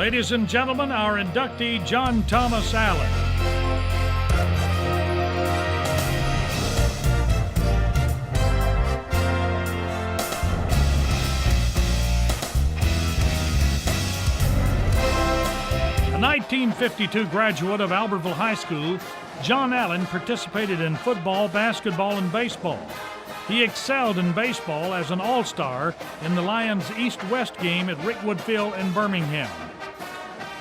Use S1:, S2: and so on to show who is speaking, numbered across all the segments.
S1: Ladies and gentlemen, our inductee, John Thomas Allen. A 1952 graduate of Albertville High School, John Allen participated in football, basketball, and baseball. He excelled in baseball as an all-star in the Lions East-West game at Rickwood Field in Birmingham.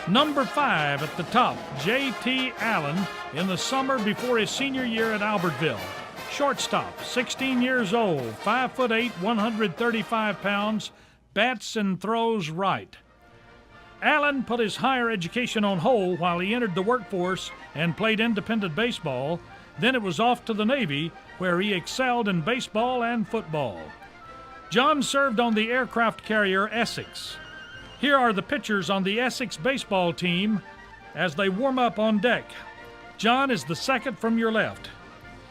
S1: Number 5 at the top, J.T. Allen, in the summer before his senior year at Albertville. Shortstop, 16 years old, 5'8", 135 pounds, bats and throws right. Allen put his higher education on hold while he entered the workforce and played independent baseball. Then it was off to the Navy, where he excelled in baseball and football. John served on the aircraft carrier Essex. Here are the pitchers on the Essex baseball team as they warm up on deck. John is the second from your left.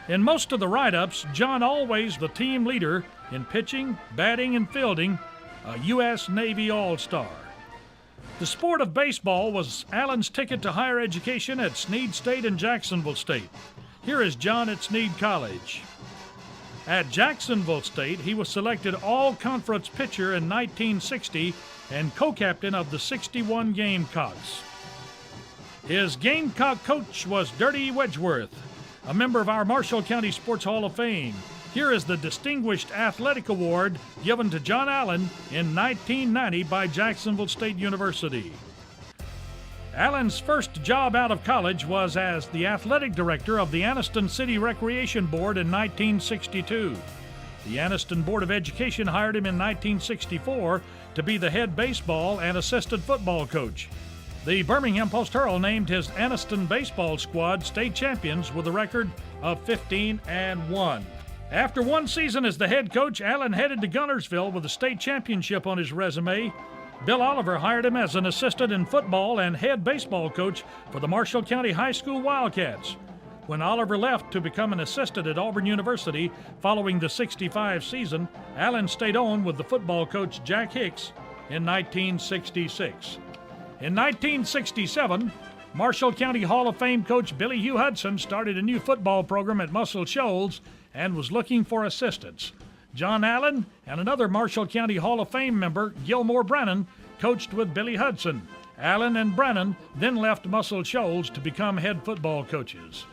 S1: In most of the write-ups, John always the team leader in pitching, batting, and fielding, a U.S. Navy All-Star. The sport of baseball was Allen's ticket to higher education at Snead State and Jacksonville State. Here is John at Snead College. At Jacksonville State, he was selected all-conference pitcher in 1960 and co-captain of the 61 Gamecocks. His Gamecock coach was Dirty Wedgeworth, a member of our Marshall County Sports Hall of Fame. Here is the Distinguished Athletic Award given to John Allen in 1990 by Jacksonville State University. Allen's first job out of college was as the athletic director of the Anniston City Recreation Board in 1962. The Anniston Board of Education hired him in 1964 to be the head baseball and assistant football coach. The Birmingham Post-Herald named his Anniston baseball squad state champions with a record of 15-1. After one season as the head coach, Allen headed to Guntersville with a state championship on his resume. Bill Oliver hired him as an assistant in football and head baseball coach for the Marshall County High School Wildcats. When Oliver left to become an assistant at Auburn University following the '65 season, Allen stayed on with the football coach Jack Hicks in 1966. In 1967, Marshall County Hall of Fame coach Billy Hugh Hudson started a new football program at Muscle Shoals and was looking for assistants. John Allen and another Marshall County Hall of Fame member, Gilmore Brennan, coached with Billy Hudson. Allen and Brennan then left Muscle Shoals to become head football coaches.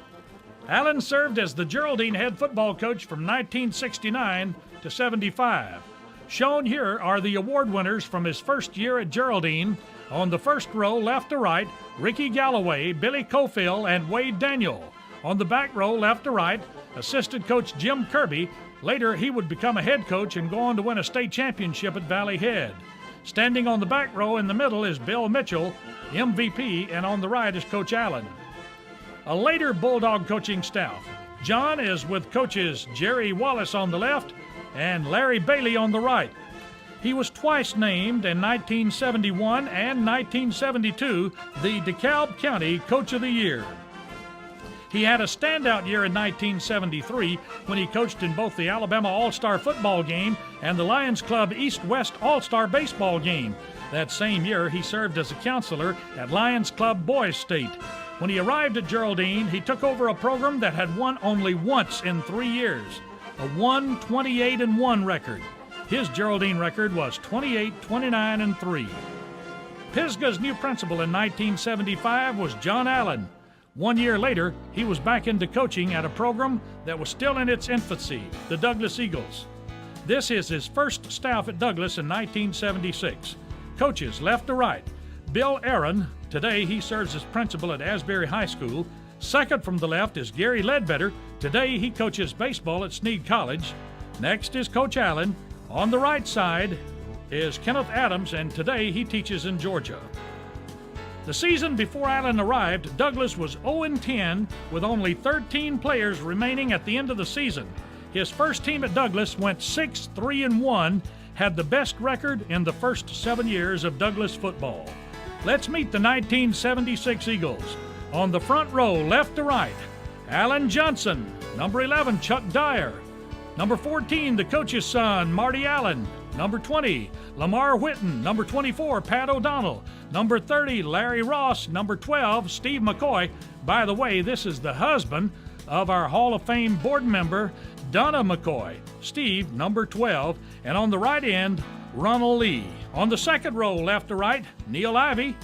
S1: Allen served as the Geraldine head football coach from 1969 to '75. Shown here are the award winners from his first year at Geraldine. On the first row, left to right, Ricky Galloway, Billy Cofield, and Wade Daniel. On the back row, left to right, assistant coach Jim Kirby. Later, he would become a head coach and go on to win a state championship at Valley Head. Standing on the back row in the middle is Bill Mitchell, MVP, and on the right is Coach Allen. A later Bulldog coaching staff. John is with coaches Jerry Wallace on the left and Larry Bailey on the right. He was twice named in 1971 and 1972 the DeKalb County Coach of the Year. He had a standout year in 1973 when he coached in both the Alabama All-Star football game and the Lions Club East-West All-Star baseball game. That same year, he served as a counselor at Lions Club Boys State. When he arrived at Geraldine, he took over a program that had won only once in 3 years, a 1-28-1 record. His Geraldine record was 28-29-3. Pisgah's new principal in 1975 was John Allen. 1 year later, he was back into coaching at a program that was still in its infancy, the Douglas Eagles. This is his first staff at Douglas in 1976. Coaches left to right, Bill Aaron. Today he serves as principal at Asbury High School. Second from the left is Gary Ledbetter. Today he coaches baseball at Snead College. Next is Coach Allen. On the right side is Kenneth Adams, and today he teaches in Georgia. The season before Allen arrived, Douglas was 0-10 with only 13 players remaining at the end of the season. His first team at Douglas went 6-3-1, had the best record in the first 7 years of Douglas football. Let's meet the 1976 Eagles. On the front row, left to right, Alan Johnson. Number 11, Chuck Dyer. Number 14, the coach's son, Marty Allen. Number 20, Lamar Whitten. Number 24, Pat O'Donnell. Number 30, Larry Ross. Number 12, Steve McCoy. By the way, this is the husband of our Hall of Fame board member, Donna McCoy. Steve, number 12. And on the right end, Ronald Lee. On the second row, left to right, Neil Ivey.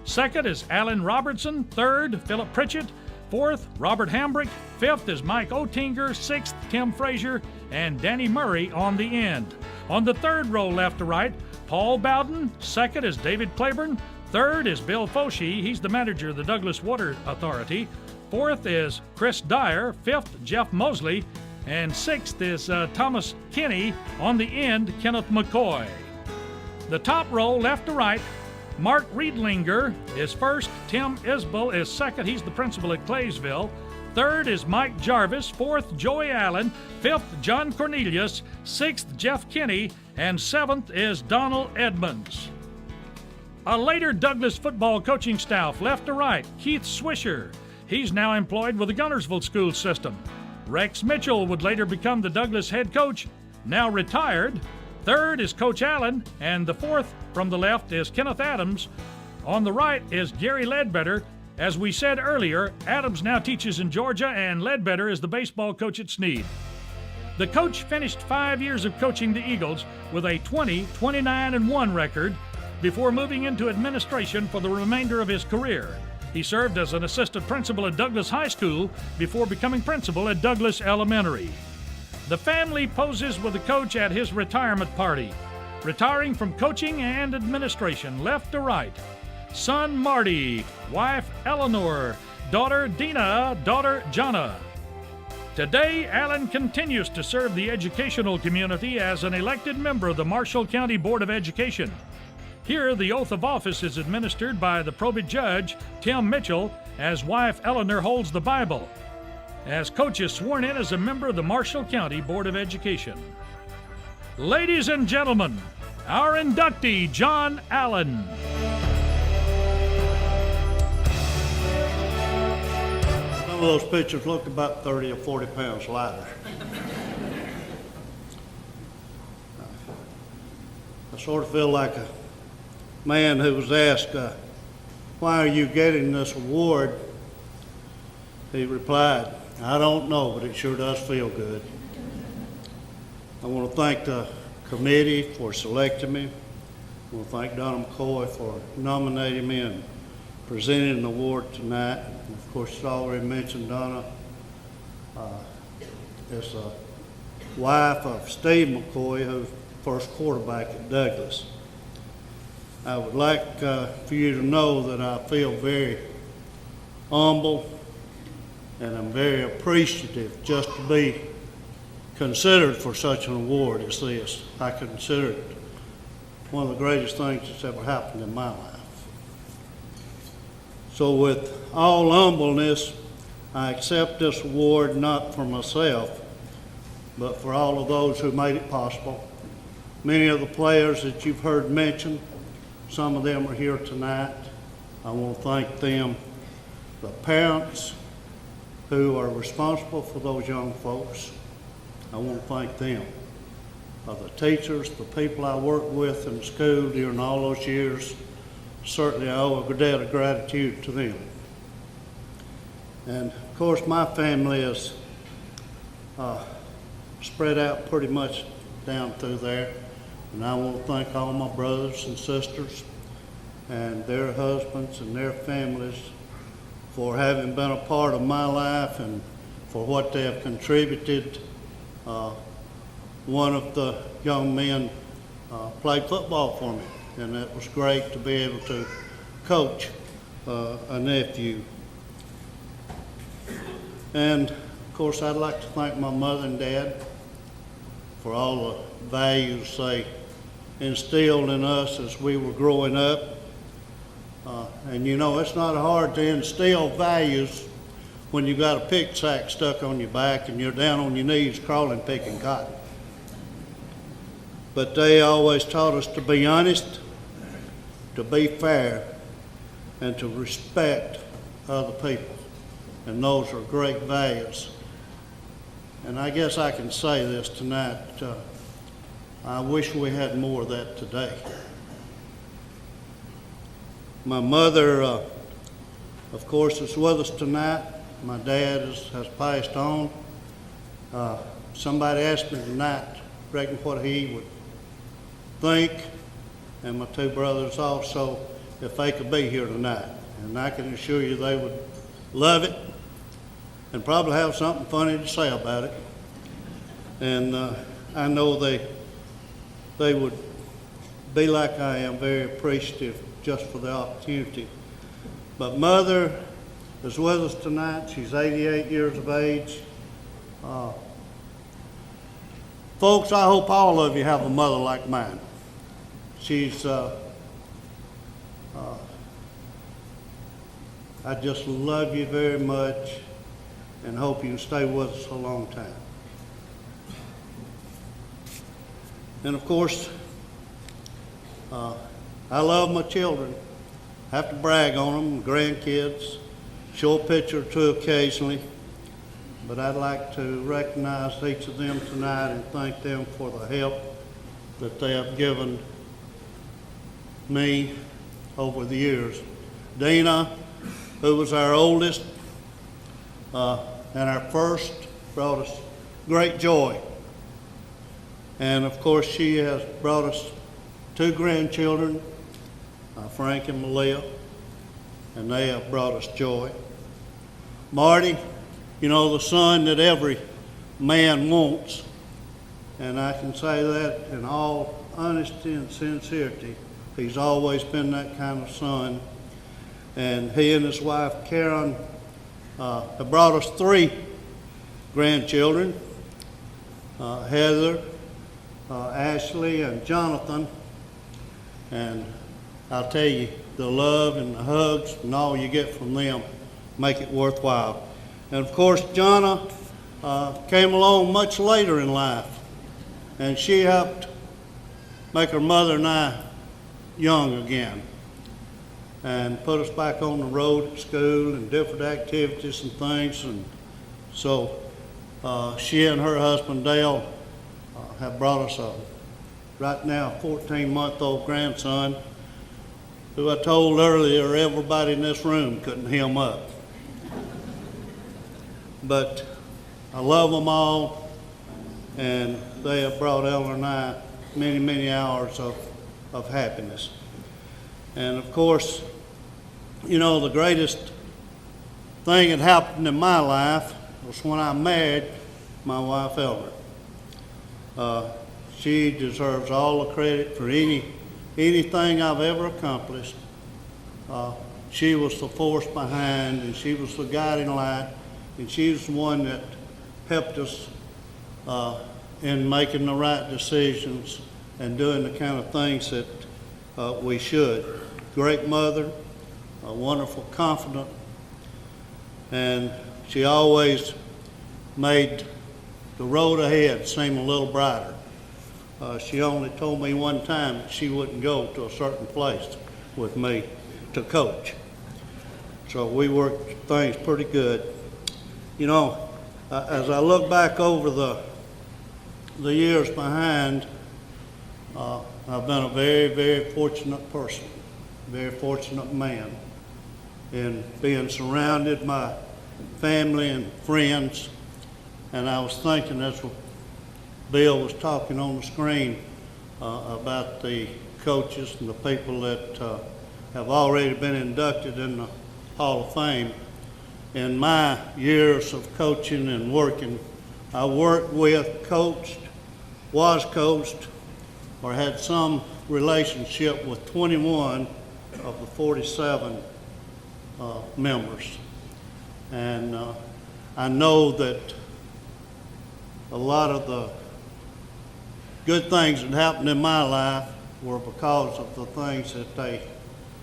S1: Second is Alan Robertson. Third, Philip Pritchett. Fourth, Robert Hambrick. Fifth is Mike Oettinger. Sixth, Tim Frazier. And Danny Murray on the end. On the third row, left to right, Paul Bowden. Second is David Claiborne. Third is Bill Foshee. He's the manager of the Douglas Water Authority. Fourth is Chris Dyer. Fifth, Jeff Mosley. And sixth is Thomas Kinney. On the end, Kenneth McCoy. The top row, left to right, Mark Riedlinger is first. Tim Isbell is second. He's the principal at Claysville. Third is Mike Jarvis. Fourth, Joey Allen. Fifth, John Cornelius. Sixth, Jeff Kinney. And seventh is Donald Edmonds. A later Douglas football coaching staff, left to right, Keith Swisher. He's now employed with the Gunnersville school system. Rex Mitchell would later become the Douglas head coach, now retired. Third is Coach Allen, and the fourth from the left is Kenneth Adams. On the right is Gary Ledbetter. As we said earlier, Adams now teaches in Georgia, and Ledbetter is the baseball coach at Snead. The coach finished 5 years of coaching the Eagles with a 20-29-1 record before moving into administration for the remainder of his career. He served as an assistant principal at Douglas High School before becoming principal at Douglas Elementary. The family poses with the coach at his retirement party, retiring from coaching and administration, left to right. Son Marty, wife Eleanor, daughter Dina, daughter Jonna. Today, Allen continues to serve the educational community as an elected member of the Marshall County Board of Education. Here, the oath of office is administered by the probate judge, Tim Mitchell, as wife Eleanor holds the Bible. As coach is sworn in as a member of the Marshall County Board of Education. Ladies and gentlemen, our inductee, John Allen.
S2: Some of those pictures look about 30 or 40 pounds lighter. I sort of feel like a man who was asked, why are you getting this award? He replied, I don't know, but it sure does feel good. I want to thank the committee for selecting me. I want to thank Donna McCoy for nominating me and presenting an award tonight. And of course, it's already mentioned Donna is the wife of Steve McCoy, who's first quarterback at Douglas. I would like for you to know that I feel very humble and I'm very appreciative just to be considered for such an award as this. I consider it one of the greatest things that's ever happened in my life. So with all humbleness, I accept this award not for myself, but for all of those who made it possible. Many of the players that you've heard mentioned, some of them are here tonight. I want to thank them, the parents who are responsible for those young folks. I want to thank them. The teachers, the people I worked with in school during all those years, certainly I owe a debt of gratitude to them. And of course my family is spread out pretty much down through there. And I want to thank all my brothers and sisters and their husbands and their families for having been a part of my life and for what they have contributed. One of the young men played football for me, and it was great to be able to coach a nephew. And of course I'd like to thank my mother and dad for all the values they instilled in us as we were growing up. And you know, it's not hard to instill values when you've got a pick sack stuck on your back and you're down on your knees crawling, picking cotton. But they always taught us to be honest, to be fair, and to respect other people. And those are great values. And I guess I can say this tonight, I wish we had more of that today. My mother, of course, is with us tonight. My dad has passed on. Somebody asked me tonight, reckon what he would think, and my two brothers also, if they could be here tonight. And I can assure you they would love it and probably have something funny to say about it. And I know they would be like I am, very appreciative just for the opportunity. But Mother is with us tonight. She's 88 years of age. Folks, I hope all of you have a mother like mine. She's, I just love you very much and hope you can stay with us a long time. And of course, I love my children. I have to brag on them, grandkids, show a picture or two occasionally. But I'd like to recognize each of them tonight and thank them for the help that they have given me over the years. Dina, who was our oldest and our first, brought us great joy. And of course, she has brought us two grandchildren, Frank and Malia, and they have brought us joy. Marty, you know, the son that every man wants, and I can say that in all honesty and sincerity. He's always been that kind of son. And he and his wife, Karen, have brought us three grandchildren, Heather, Ashley, and Jonathan. And I'll tell you, the love and the hugs and all you get from them make it worthwhile. And of course, Jonna came along much later in life, and she helped make her mother and I young again and put us back on the road at school and different activities and things. And so she and her husband Dale have brought us right now a 14-month-old grandson who I told earlier everybody in this room couldn't hem up. But I love them all, and they have brought Ella and I many, many hours of happiness. And of course, you know, the greatest thing that happened in my life was when I married my wife, Ella. She deserves all the credit for anything I've ever accomplished. She was the force behind, and she was the guiding light, and she was the one that helped us in making the right decisions and doing the kind of things that we should. Great mother, a wonderful confidant, and she always made the road ahead seem a little brighter. She only told me one time that she wouldn't go to a certain place with me to coach. So we worked things pretty good. You know, as I look back over the years behind, I've been a very, very fortunate person, very fortunate man in being surrounded by family and friends. And I was thinking as Bill was talking on the screen about the coaches and the people that have already been inducted in the Hall of Fame. In my years of coaching and working, I worked with, coached, was coached, or had some relationship with 21 of the 47 members. And I know that a lot of the good things that happened in my life were because of the things that they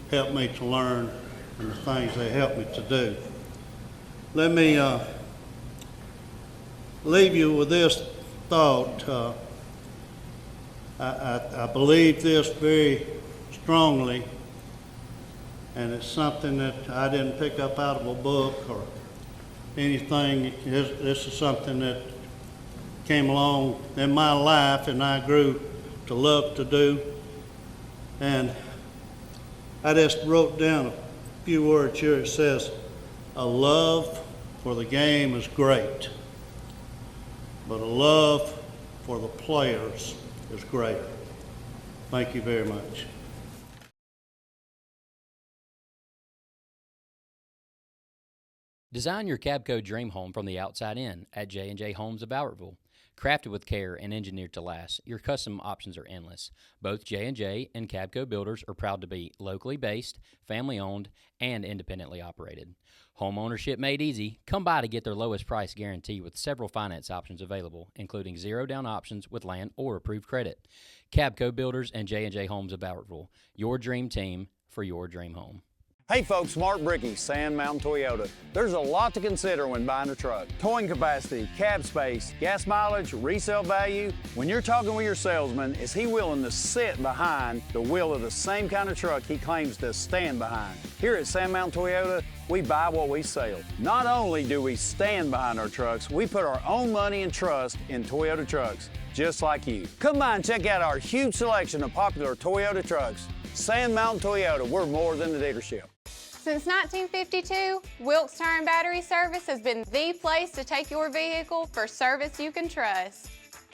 S2: helped me to learn and the things they helped me to do. Let me leave you with this thought. I believe this very strongly, and it's something that I didn't pick up out of a book or anything. This is something that came along in my life and I grew to love to do. And I just wrote down a few words here. It says, a love for the game is great, but a love for the players is greater. Thank you very much.
S3: Design your Cabco dream home from the outside in at J&J Homes of Albertville. Crafted with care and engineered to last, your custom options are endless. Both J&J and Cabco builders are proud to be locally based, family-owned, and independently operated. Home ownership made easy. Come by to get their lowest price guarantee with several finance options available, including zero down options with land or approved credit. Cabco builders and J&J Homes of Albertville, your dream team for your dream home.
S4: Hey folks, Mark Brickey, Sand Mountain Toyota. There's a lot to consider when buying a truck. Towing capacity, cab space, gas mileage, resale value. When you're talking with your salesman, is he willing to sit behind the wheel of the same kind of truck he claims to stand behind? Here at Sand Mountain Toyota, we buy what we sell. Not only do we stand behind our trucks, we put our own money and trust in Toyota trucks, just like you. Come by and check out our huge selection of popular Toyota trucks. Sand Mountain Toyota, we're more than a dealership.
S5: Since 1952, Wilkes Tire and Battery Service has been the place to take your vehicle for service you can trust.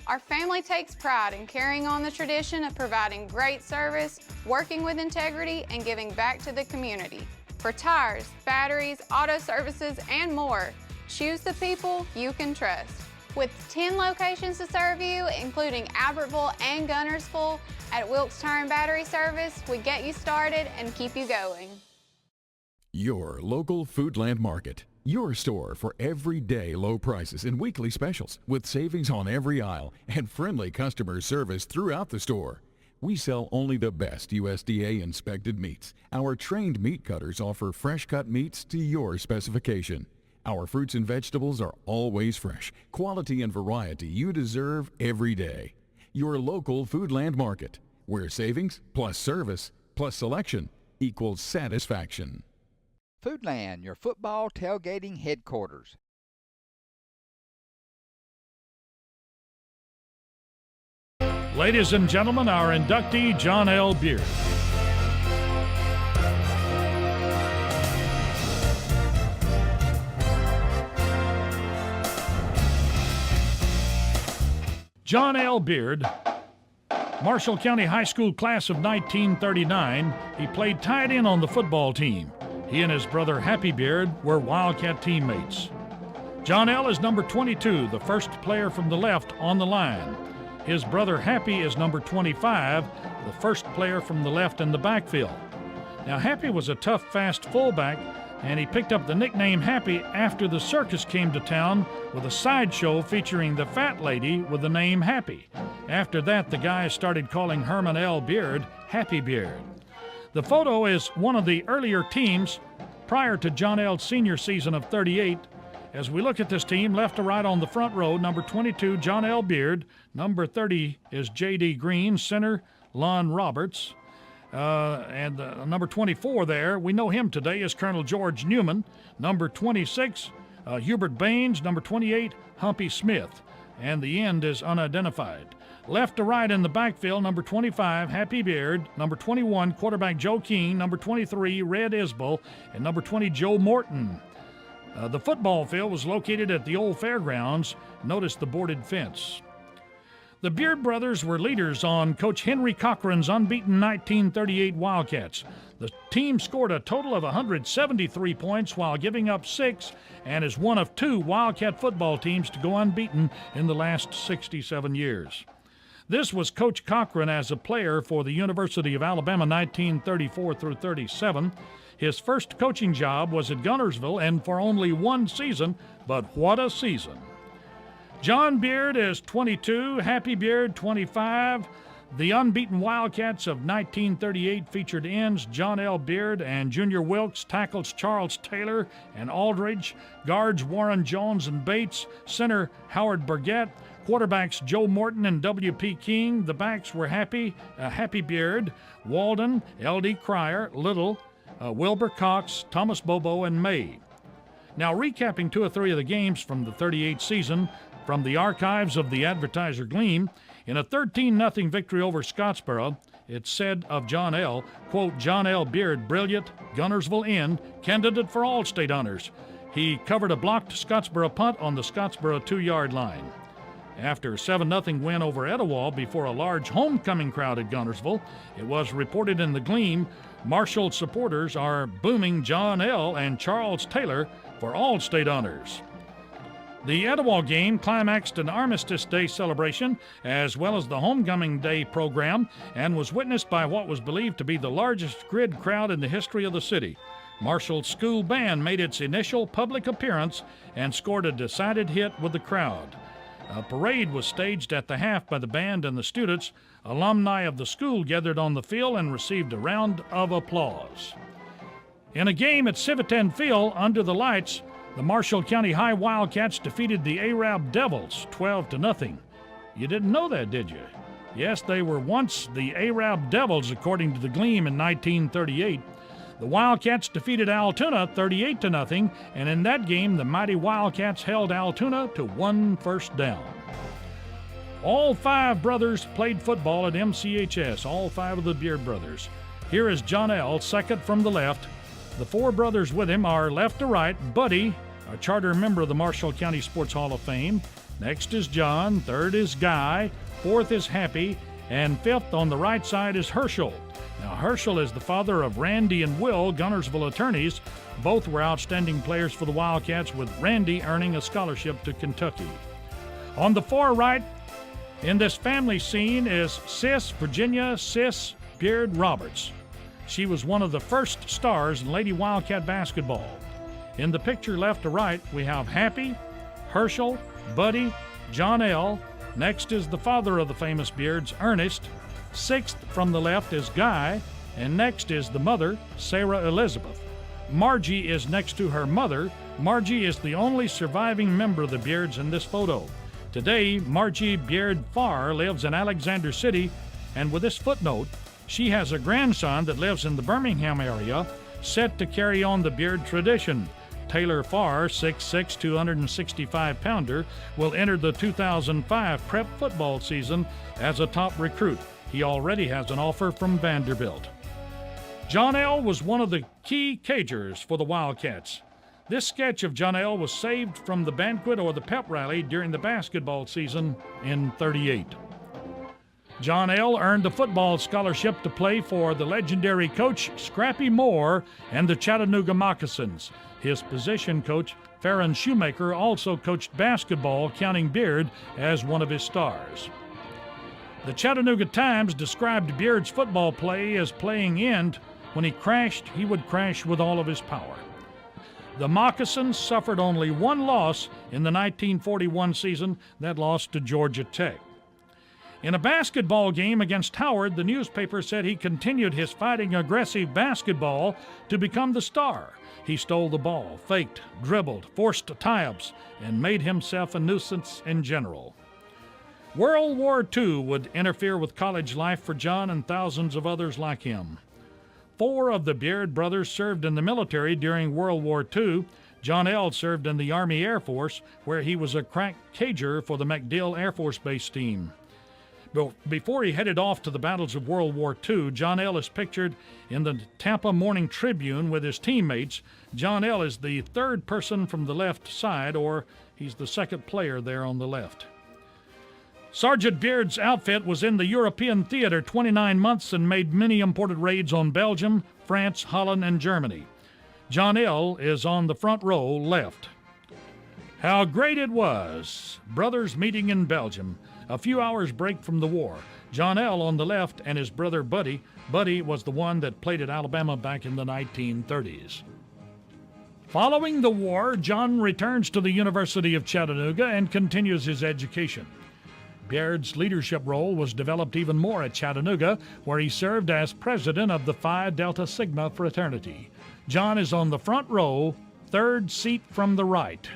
S5: Our family takes pride in carrying on the tradition of providing great service, working with integrity, and giving back to the community. For tires, batteries, auto services, and more, choose the people you can trust. With 10 locations to serve you, including Albertville and Gunnersville, at Wilkes Tire and Battery Service, we get you started and keep you going.
S6: Your local Foodland Market. Your store for everyday low prices and weekly specials with savings on every aisle and friendly customer service throughout the store. We sell only the best USDA inspected meats. Our trained meat cutters offer fresh cut meats to your specification. Our fruits and vegetables are always fresh, quality and variety you deserve every day. Your local Foodland Market, where savings plus service plus selection equals satisfaction.
S7: Foodland, your football tailgating headquarters.
S1: Ladies and gentlemen, our inductee, John L. Beard. John L. Beard, Marshall County High School class of 1939, he played tight end on the football team. He and his brother Happy Beard were Wildcat teammates. John L. is number 22, the first player from the left on the line. His brother Happy is number 25, the first player from the left in the backfield. Now Happy was a tough, fast fullback, and he picked up the nickname Happy after the circus came to town with a sideshow featuring the fat lady with the name Happy. After that, the guys started calling Herman L. Beard Happy Beard. The photo is one of the earlier teams prior to John L.'s senior season of 38. As we look at this team, left to right on the front row, number 22, John L. Beard. Number 30 is J.D. Green, center, Lon Roberts. And number 24 there, we know him today, is Colonel George Newman. Number 26, Hubert Baines. Number 28, Humpy Smith. And the end is unidentified. Left to right in the backfield, number 25, Happy Beard. Number 21, quarterback Joe Keene. Number 23, Red Isbell. And number 20, Joe Morton. The football field was located at the old fairgrounds. Notice the boarded fence. The Beard brothers were leaders on Coach Henry Cochran's unbeaten 1938 Wildcats. The team scored a total of 173 points while giving up 6 and is one of 2 Wildcat football teams to go unbeaten in the last 67 years. This was Coach Cochran as a player for the University of Alabama 1934 through 37. His first coaching job was at Gunnersville and for only 1 season, but what a season. John Beard is 22, Happy Beard 25. The unbeaten Wildcats of 1938 featured ends John L. Beard and Junior Wilkes, tackles Charles Taylor and Aldridge, guards Warren Jones and Bates, center Howard Burgett, quarterbacks Joe Morton and W.P. King. The backs were Happy Beard, Walden, L.D. Cryer, Little, Wilbur Cox, Thomas Bobo, and May. Now recapping 2 or 3 of the games from the 38 season from the archives of the Advertiser Gleam, in a 13-0 victory over Scottsboro, It said of John L., quote, John L. Beard, brilliant, Gunnersville end, candidate for All-State honors. He covered a blocked Scottsboro punt on the Scottsboro 2-yard line. After a 7-0 win over Etowah before a large homecoming crowd at Gunnersville, it was reported in the Gleam, Marshall supporters are booming John L. and Charles Taylor for All-State honors. The Etowah game climaxed an Armistice Day celebration as well as the Homecoming Day program and was witnessed by what was believed to be the largest grid crowd in the history of the city. Marshall's school band made its initial public appearance and scored a decided hit with the crowd. A parade was staged at the half by the band and the students. Alumni of the school gathered on the field and received a round of applause. In a game at Civitan Field under the lights, the Marshall County High Wildcats defeated the Arab Devils 12-0. You didn't know that, did you? Yes, they were once the Arab Devils, according to the Gleam in 1938. The Wildcats defeated Altoona 38-0, and in that game, the mighty Wildcats held Altoona to 1 first down. All 5 brothers played football at MCHS, all 5 of the Beard brothers. Here is John L., second from the left. The 4 brothers with him are left to right, Buddy, a charter member of the Marshall County Sports Hall of Fame. Next is John, third is Guy, fourth is Happy, and fifth on the right side is Herschel. Now, Herschel is the father of Randy and Will, Gunnersville attorneys. Both were outstanding players for the Wildcats, with Randy earning a scholarship to Kentucky. On the far right, in this family scene, is Sis Virginia Sis Beard Roberts. She was one of the first stars in Lady Wildcat basketball. In the picture left to right, we have Happy, Herschel, Buddy, John L. Next is the father of the famous Beards, Ernest. Sixth from the left is Guy, and next is the mother, Sarah Elizabeth. Margie is next to her mother. Margie is the only surviving member of the Beards in this photo. Today, Margie Beard Farr lives in Alexander City, and with this footnote, she has a grandson that lives in the Birmingham area, set to carry on the Beard tradition. Taylor Farr, 6'6", 265-pounder, will enter the 2005 prep football season as a top recruit. He already has an offer from Vanderbilt. John L. was one of the key cagers for the Wildcats. This sketch of John L. was saved from the banquet or the pep rally during the basketball season in '38. John L. earned a football scholarship to play for the legendary coach Scrappy Moore and the Chattanooga Moccasins. His position coach, Farron Shoemaker, also coached basketball, counting Beard as one of his stars. The Chattanooga Times described Beard's football play as playing end. When he crashed, he would crash with all of his power. The Moccasins suffered only one loss in the 1941 season, that loss to Georgia Tech. In a basketball game against Howard, the newspaper said he continued his fighting aggressive basketball to become the star. He stole the ball, faked, dribbled, forced tie-ups, and made himself a nuisance in general. World War II would interfere with college life for John and thousands of others like him. 4 of the Beard brothers served in the military during World War II. John L. served in the Army Air Force, where he was a crack cager for the MacDill Air Force Base team. Before he headed off to the battles of World War II, John L. is pictured in the Tampa Morning Tribune with his teammates. John L. is the third person from the left side, or he's the second player there on the left. Sergeant Beard's outfit was in the European theater 29 months and made many important raids on Belgium, France, Holland, and Germany. John L. is on the front row left. How great it was! Brothers meeting in Belgium. A few hours break from the war. John L. on the left and his brother Buddy. Buddy was the one that played at Alabama back in the 1930s. Following the war, John returns to the University of Chattanooga and continues his education. Beard's leadership role was developed even more at Chattanooga, where he served as president of the Phi Delta Sigma fraternity. John is on the front row, third seat from the right.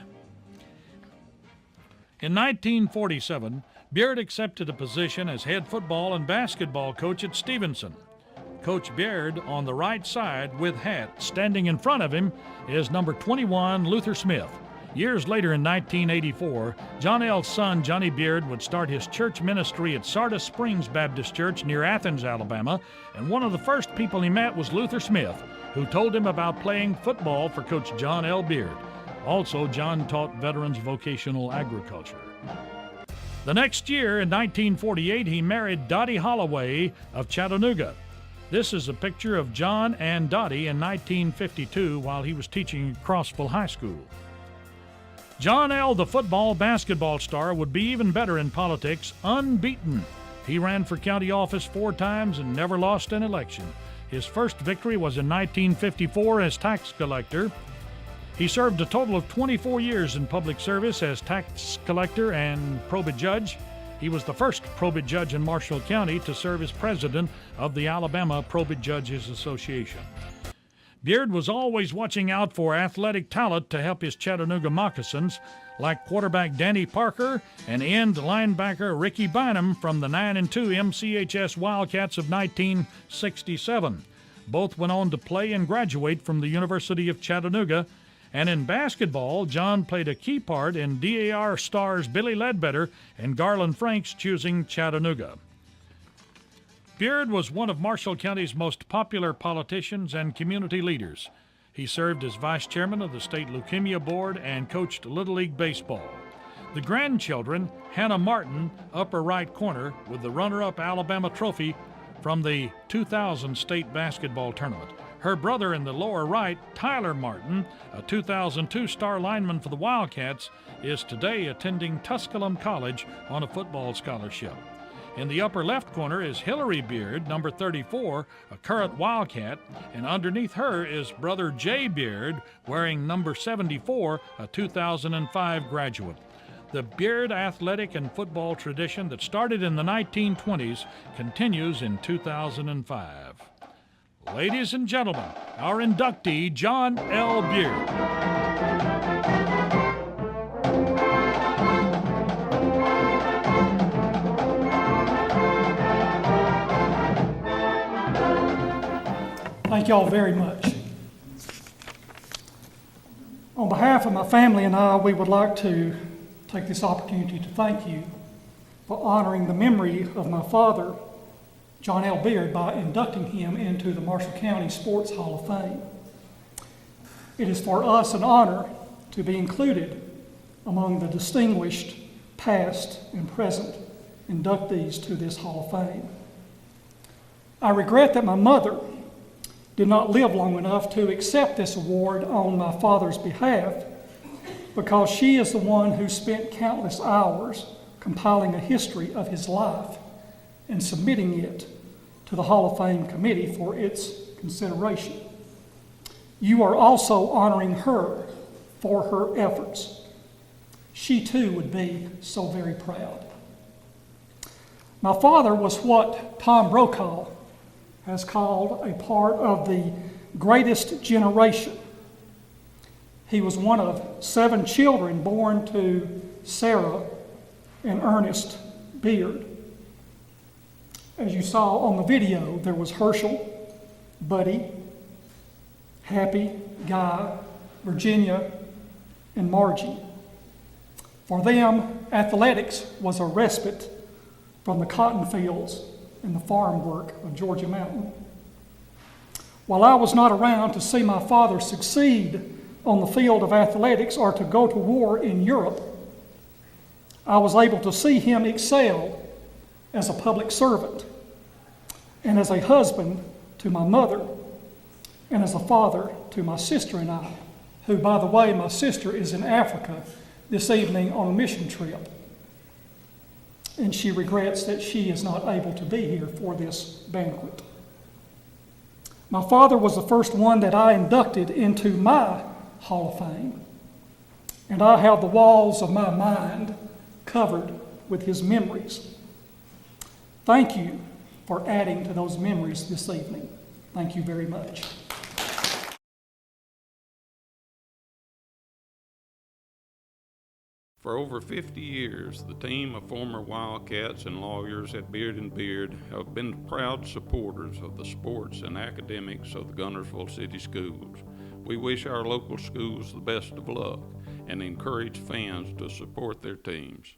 S1: In 1947, Beard accepted a position as head football and basketball coach at Stevenson. Coach Beard on the right side with hat. Standing in front of him is number 21, Luther Smith. Years later in 1984, John L's son, Johnny Beard, would start his church ministry at Sardis Springs Baptist Church near Athens, Alabama, and one of the first people he met was Luther Smith, who told him about playing football for Coach John L. Beard. Also, John taught veterans vocational agriculture. The next year, in 1948, he married Dottie Holloway of Chattanooga. This is a picture of John and Dottie in 1952 while he was teaching at Crossville High School. John L., the football-basketball star, would be even better in politics, unbeaten. He ran for county office 4 times and never lost an election. His first victory was in 1954 as tax collector. He served a total of 24 years in public service as tax collector and probate judge. He was the first probate judge in Marshall County to serve as president of the Alabama Probate Judges Association. Beard was always watching out for athletic talent to help his Chattanooga Moccasins, like quarterback Danny Parker and end linebacker Ricky Bynum from the 9-2 MCHS Wildcats of 1967. Both went on to play and graduate from the University of Chattanooga. And in basketball, John played a key part in DAR stars Billy Ledbetter and Garland Franks choosing Chattanooga. Beard was one of Marshall County's most popular politicians and community leaders. He served as vice chairman of the State Leukemia Board and coached Little League Baseball. The grandchildren, Hannah Martin, upper right corner, with the runner-up Alabama trophy from the 2000 state basketball tournament. Her brother in the lower right, Tyler Martin, a 2002 star lineman for the Wildcats, is today attending Tusculum College on a football scholarship. In the upper left corner is Hillary Beard, number 34, a current Wildcat, and underneath her is brother Jay Beard, wearing number 74, a 2005 graduate. The Beard athletic and football tradition that started in the 1920s continues in 2005. Ladies and gentlemen, our inductee, John L. Beard.
S8: Thank y'all very much. On behalf of my family and I, we would like to take this opportunity to thank you for honoring the memory of my father, John L. Beard, by inducting him into the Marshall County Sports Hall of Fame. It is for us an honor to be included among the distinguished past and present inductees to this Hall of Fame. I regret that my mother did not live long enough to accept this award on my father's behalf, because she is the one who spent countless hours compiling a history of his life and submitting it to the Hall of Fame committee for its consideration. You are also honoring her for her efforts. She too would be so very proud. My father was what Tom Brokaw has called a part of the greatest generation. He was one of 7 children born to Sarah and Ernest Beard. As you saw on the video, there was Herschel, Buddy, Happy, Guy, Virginia, and Margie. For them, athletics was a respite from the cotton fields and the farm work of Georgia Mountain. While I was not around to see my father succeed on the field of athletics or to go to war in Europe, I was able to see him excel as a public servant and as a husband to my mother and as a father to my sister and I, who, by the way, my sister is in Africa this evening on a mission trip. And she regrets that she is not able to be here for this banquet. My father was the first one that I inducted into my Hall of Fame, and I have the walls of my mind covered with his memories. Thank you for adding to those memories this evening. Thank you very much.
S9: For over 50 years, the team of former Wildcats and lawyers at Beard and Beard have been proud supporters of the sports and academics of the Guntersville City Schools. We wish our local schools the best of luck and encourage fans to support their teams.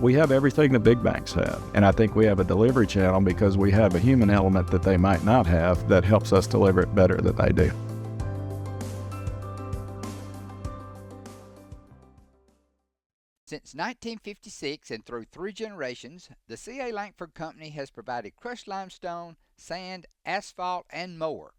S10: We have everything the big banks have, and I think we have a delivery channel because we have a human element that they might not have that helps us deliver it better than they do.
S7: Since 1956 and through 3 generations, the C.A. Langford Company has provided crushed limestone, sand, asphalt, and more,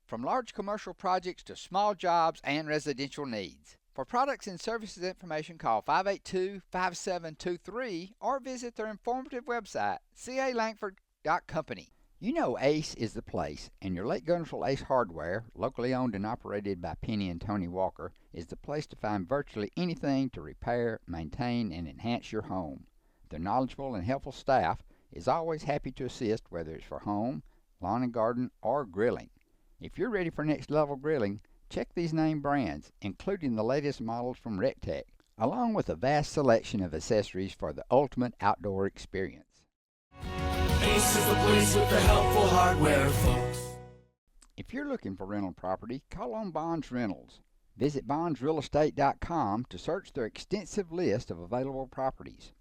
S7: from large commercial projects to small jobs and residential needs. For products and services information, call 582-5723 or visit their informative website, calangford.company. You know Ace is the place, and your Lake Guntersville Ace Hardware, locally owned and operated by Penny and Tony Walker, is the place to find virtually anything to repair, maintain, and enhance your home. Their knowledgeable and helpful staff is always happy to assist, whether it's for home, lawn and garden, or grilling. If you're ready for next level grilling, check these name brands, including the latest models from RecTech, along with a vast selection of accessories for the ultimate outdoor experience.
S11: Ace is the place with the helpful hardware, folks.
S7: If you're looking for rental property, call on Bonds Rentals. Visit bondsrealestate.com to search their extensive list of available properties.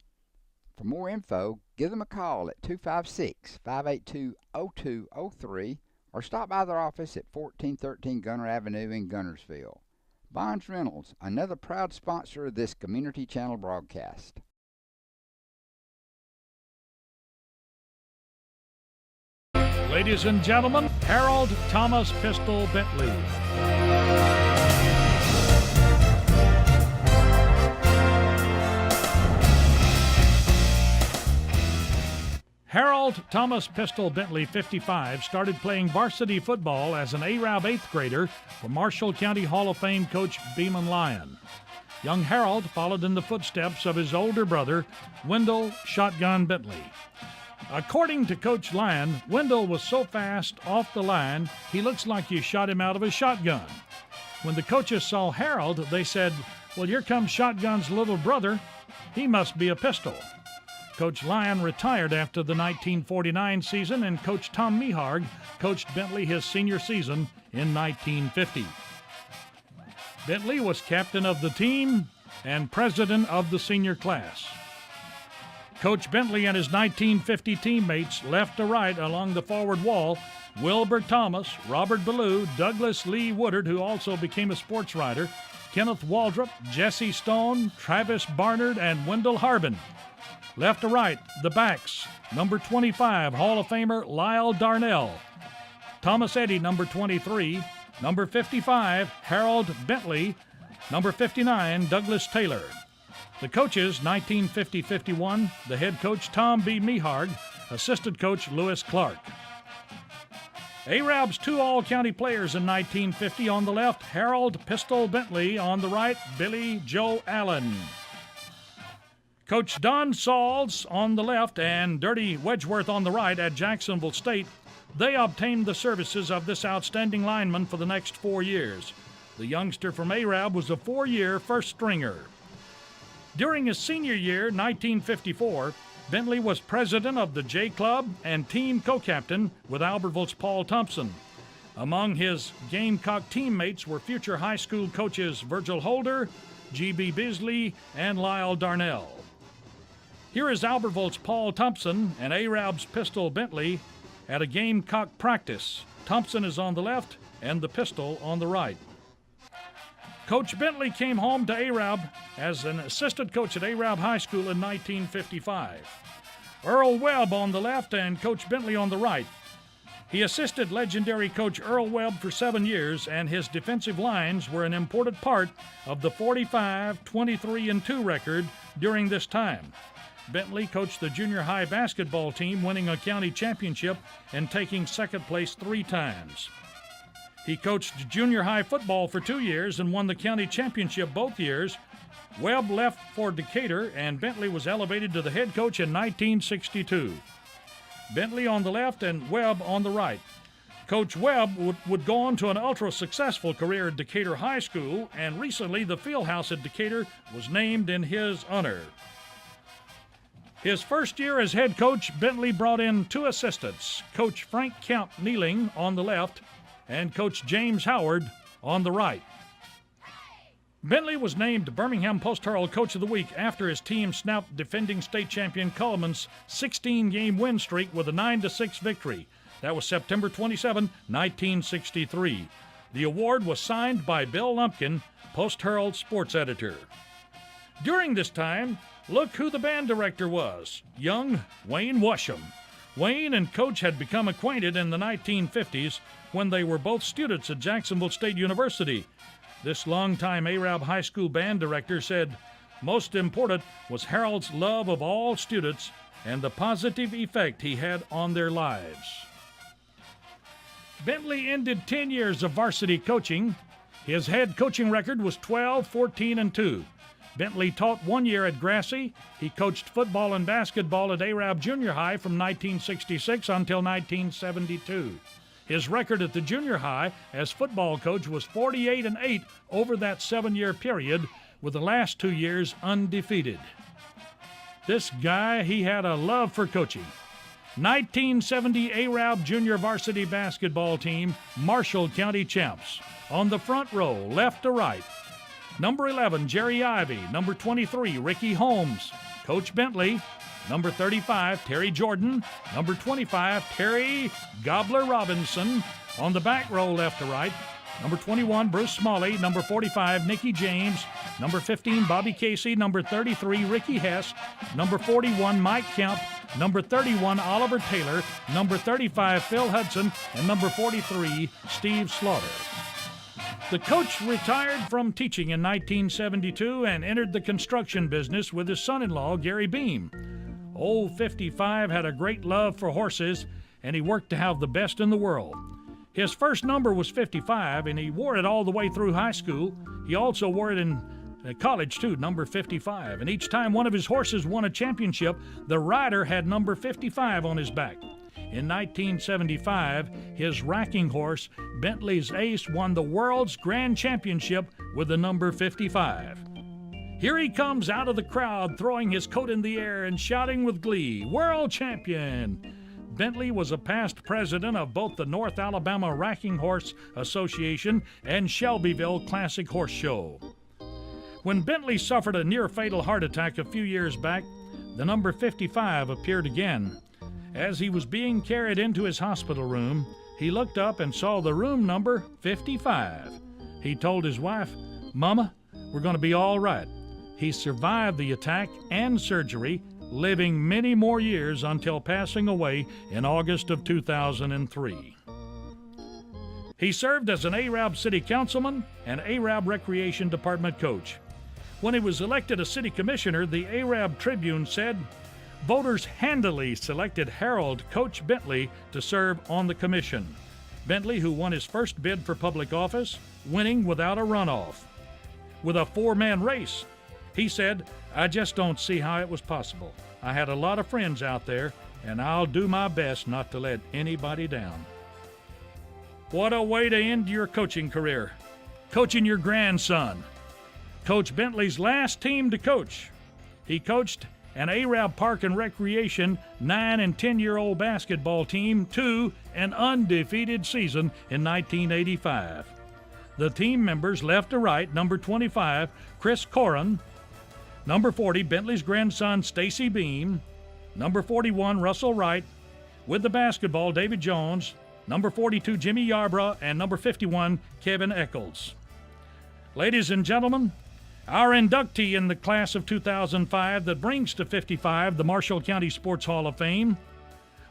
S7: For more info, give them a call at 256-582-0203 or stop by their office at 1413 Gunner Avenue in Guntersville. Bonds Rentals, another proud sponsor of this Community Channel broadcast.
S1: Ladies and gentlemen, Harold Thomas Pistol Bentley. Harold Thomas Pistol Bentley, 55, started playing varsity football as an Arab 8th grader for Marshall County Hall of Fame coach Beeman Lyon. Young Harold followed in the footsteps of his older brother, Wendell Shotgun Bentley. According to Coach Lyon, Wendell was so fast off the line, he looks like you shot him out of a shotgun. When the coaches saw Harold, they said, "Well, here comes Shotgun's little brother. He must be a pistol." Coach Lyon retired after the 1949 season, and Coach Tom Meharg coached Bentley his senior season in 1950. Bentley was captain of the team and president of the senior class. Coach Bentley and his 1950 teammates, left to right along the forward wall, Wilbur Thomas, Robert Ballou, Douglas Lee Woodard, who also became a sports writer, Kenneth Waldrop, Jesse Stone, Travis Barnard, and Wendell Harbin. Left to right, the backs, number 25, Hall of Famer Lyle Darnell, Thomas Eddy, number 23, number 55, Harold Bentley, number 59, Douglas Taylor. The coaches, 1950-51, the head coach Tom B. Meharg, assistant coach Lewis Clark. Arab's 2 all-county players in 1950 on the left, Harold Pistol Bentley, on the right, Billy Joe Allen. Coach Don Sauls on the left and Dirty Wedgeworth on the right at Jacksonville State, they obtained the services of this outstanding lineman for the next 4 years. The youngster from Arab was a 4-year first stringer. During his senior year, 1954, Bentley was president of the J Club and team co-captain with Albertville's Paul Thompson. Among his Gamecock teammates were future high school coaches Virgil Holder, G.B. Bisley, and Lyle Darnell. Here is Albertville's Paul Thompson and Arab's Pistol Bentley at a Gamecock practice. Thompson is on the left and the Pistol on the right. Coach Bentley came home to Arab as an assistant coach at Arab High School in 1955. Earl Webb on the left and Coach Bentley on the right. He assisted legendary coach Earl Webb for 7 years, and his defensive lines were an important part of the 45-23-2 record during this time. Bentley coached the junior high basketball team, winning a county championship and taking second place 3 times. He coached junior high football for 2 years and won the county championship both years. Webb left for Decatur, and Bentley was elevated to the head coach in 1962. Bentley on the left and Webb on the right. Coach Webb would go on to an ultra-successful career at Decatur High School, and recently the Fieldhouse at Decatur was named in his honor. His first year as head coach, Bentley brought in 2 assistants, Coach Frank Kemp Kneeling on the left and Coach James Howard on the right. Bentley was named Birmingham Post-Herald Coach of the Week after his team snapped defending state champion Coleman's 16-game win streak with a 9-6 victory. That was September 27, 1963. The award was signed by Bill Lumpkin, Post-Herald sports editor. During this time, look who the band director was, young Wayne Washam. Wayne and Coach had become acquainted in the 1950s when they were both students at Jacksonville State University. This longtime Arab High School band director said, most important was Harold's love of all students and the positive effect he had on their lives. Bentley ended 10 years of varsity coaching. His head coaching record was 12, 14, and 2. Bentley taught 1 year at Grassy. He coached football and basketball at Arab Junior High from 1966 until 1972. His record at the junior high as football coach was 48-8 over that 7-year period, with the last 2 years undefeated. This guy, he had a love for coaching. 1970 Arab Junior Varsity Basketball Team, Marshall County champs. On the front row, left to right, number 11, Jerry Ivey. Number 23, Ricky Holmes. Coach Bentley. Number 35, Terry Jordan. Number 25, Terry Gobbler Robinson. On the back row, left to right, number 21, Bruce Smalley. Number 45, Nicky James. Number 15, Bobby Casey. Number 33, Ricky Hess. Number 41, Mike Kemp. Number 31, Oliver Taylor. Number 35, Phil Hudson. And number 43, Steve Slaughter. The coach retired from teaching in 1972 and entered the construction business with his son-in-law, Gary Beam. Old 55 had a great love for horses, and he worked to have the best in the world. His first number was 55, and he wore it all the way through high school. He also wore it in college, too, number 55. And each time one of his horses won a championship, the rider had number 55 on his back. In 1975, his racking horse, Bentley's Ace, won the world's grand championship with the number 55. Here he comes out of the crowd, throwing his coat in the air and shouting with glee, "World champion!" Bentley was a past president of both the North Alabama Racking Horse Association and Shelbyville Classic Horse Show. When Bentley suffered a near-fatal heart attack a few years back, the number 55 appeared again. As he was being carried into his hospital room, he looked up and saw the room number 55. He told his wife, "Mama, we're going to be all right." He survived the attack and surgery, living many more years until passing away in August of 2003. He served as an Arab City Councilman and Arab Recreation Department coach. When he was elected a city commissioner, the Arab Tribune said, "Voters handily selected Harold Coach Bentley to serve on the commission." Bentley, who won his first bid for public office, winning without a runoff. With a 4-man race, he said, "I just don't see how it was possible. I had a lot of friends out there, and I'll do my best not to let anybody down." What a way to end your coaching career. Coaching your grandson. Coach Bentley's last team to coach. He coached an Arab Park and Recreation 9- and 10-year-old basketball team to an undefeated season in 1985. The team members left to right, number 25, Chris Corrin. Number 40, Bentley's grandson, Stacy Beam. Number 41, Russell Wright. With the basketball, David Jones. Number 42, Jimmy Yarbrough. And number 51, Kevin Eccles. Ladies and gentlemen, our inductee in the class of 2005 that brings to 55 the Marshall County Sports Hall of Fame.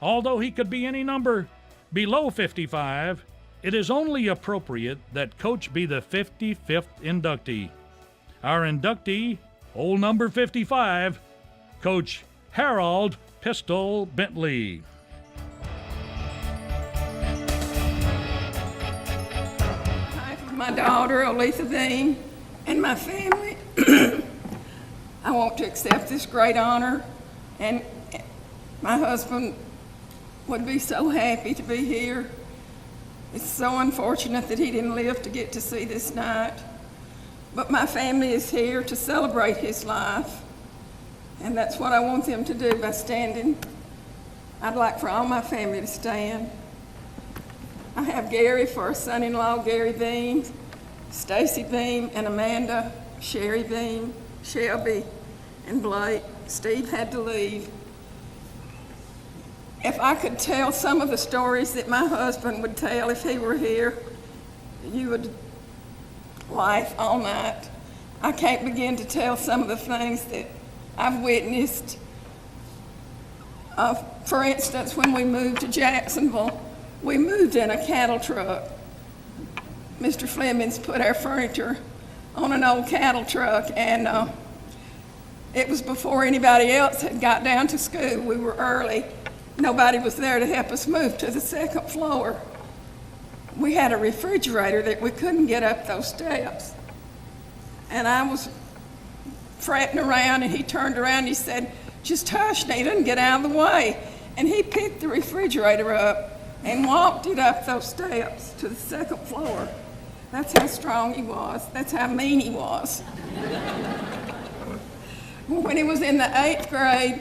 S1: Although he could be any number below 55, it is only appropriate that Coach be the 55th inductee. Our inductee, old number 55, Coach Harold Pistol Bentley.
S12: my daughter, Oletha Dean, and my family, I want to accept this great honor, and my husband would be so happy to be here. It's so unfortunate that he didn't live to get to see this night, but my family is here to celebrate his life, and that's what I want them to do by standing. I'd like for all my family to stand. I have Gary for a son-in-law, Gary Beam, Stacy Beam, and Amanda, Sherry Beam, Shelby, and Blake. Steve had to leave. If I could tell some of the stories that my husband would tell if he were here, you would laugh all night. I can't begin to tell some of the things that I've witnessed. For instance, when we moved to Jacksonville, we moved in a cattle truck. Mr. Fleming's put our furniture on an old cattle truck, and it was before anybody else had got down to school. We were early. Nobody was there to help us move to the second floor. We had a refrigerator that we couldn't get up those steps. And I was fretting around, and he turned around and he said, "Just hush, Nita, and get out of the way." And he picked the refrigerator up and walked it up those steps to the second floor. That's how strong he was. That's how mean he was. When he was in the 8th grade,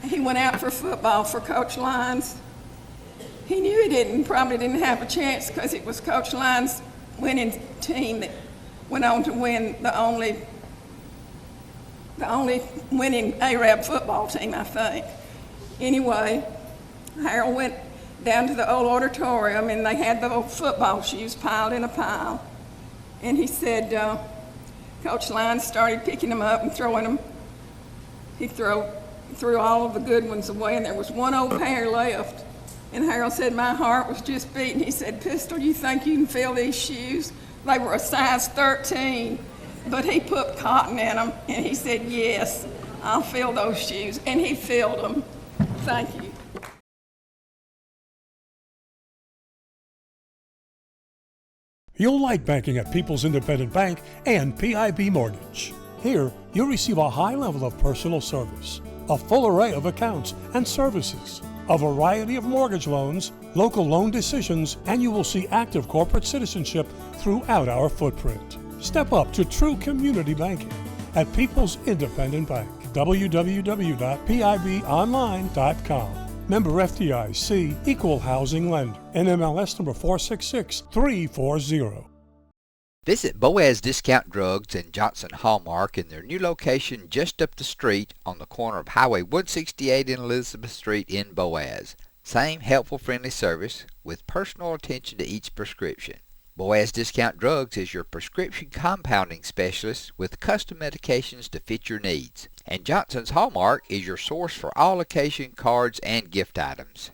S12: he went out for football for Coach Lyons. He knew he probably didn't have a chance because it was Coach Lyons' winning team that went on to win the only winning Arab football team, I think. Anyway, Harold went down to the old auditorium, and they had the old football shoes piled in a pile. And he said, Coach Lyons started picking them up and throwing them. He threw all of the good ones away, and there was one old pair left. And Harold said, "My heart was just beating." He said, "Pistol, you think you can fill these shoes?" They were a size 13, but he put cotton in them, and he said, "Yes, I'll fill those shoes." And he filled them. Thank you.
S13: You'll like banking at People's Independent Bank and PIB Mortgage. Here, you'll receive a high level of personal service, a full array of accounts and services, a variety of mortgage loans, local loan decisions, and you will see active corporate citizenship throughout our footprint. Step up to true community banking at People's Independent Bank. www.pibonline.com. Member FDIC, Equal Housing Lender. NMLS number 466340.
S7: Visit Boaz Discount Drugs and Johnson Hallmark in their new location just up the street on the corner of Highway 168 and Elizabeth Street in Boaz. Same helpful, friendly service with personal attention to each prescription. Boaz Discount Drugs is your prescription compounding specialist with custom medications to fit your needs. And Johnson's Hallmark is your source for all occasion cards and gift items.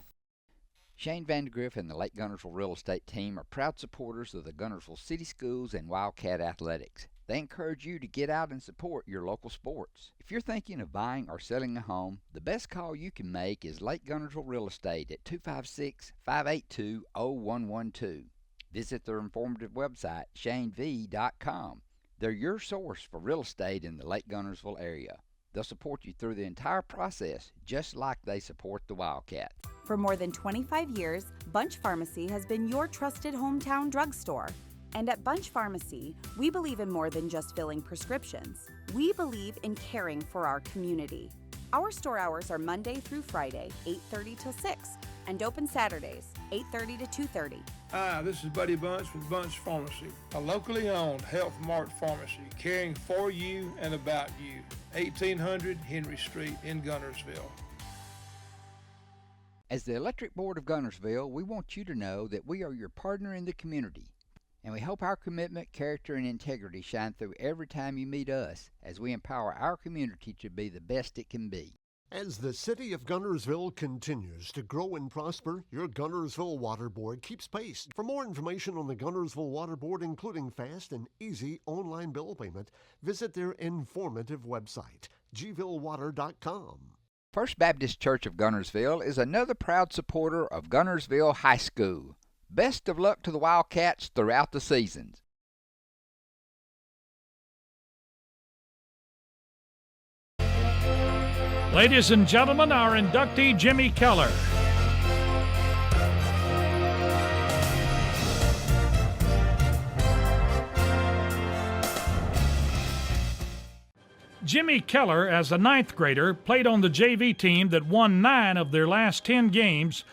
S7: Shane Vandergriff and the Lake Gunnersville Real Estate Team are proud supporters of the Gunnersville City Schools and Wildcat Athletics. They encourage you to get out and support your local sports. If you're thinking of buying or selling a home, the best call you can make is Lake Gunnersville Real Estate at 256-582-0112. Visit their informative website, shanev.com. They're your source for real estate in the Lake Gunnersville area. They'll support you through the entire process, just like they support the Wildcat.
S14: For more than 25 years, Bunch Pharmacy has been your trusted hometown drugstore. And at Bunch Pharmacy, we believe in more than just filling prescriptions. We believe in caring for our community. Our store hours are Monday through Friday, 8:30 till 6, and open Saturdays, 8:30 to 2:30.
S15: Hi, this is Buddy Bunch with Bunch Pharmacy, a locally owned Health Mart pharmacy caring for you and about you. 1800 Henry Street in Gunnersville.
S7: As the Electric Board of Gunnersville, we want you to know that we are your partner in the community. And we hope our commitment, character, and integrity shine through every time you meet us as we empower our community to be the best it can be.
S16: As the city of Gunnersville continues to grow and prosper, your Gunnersville Water Board keeps pace. For more information on the Gunnersville Water Board, including fast and easy online bill payment, visit their informative website, gvillewater.com.
S7: First Baptist Church of Gunnersville is another proud supporter of Gunnersville High School. Best of luck to the Wildcats throughout the seasons.
S1: Ladies and gentlemen, our inductee, Jimmy Keller. Jimmy Keller, as a ninth grader, played on the JV team that won 9 of their last 10 games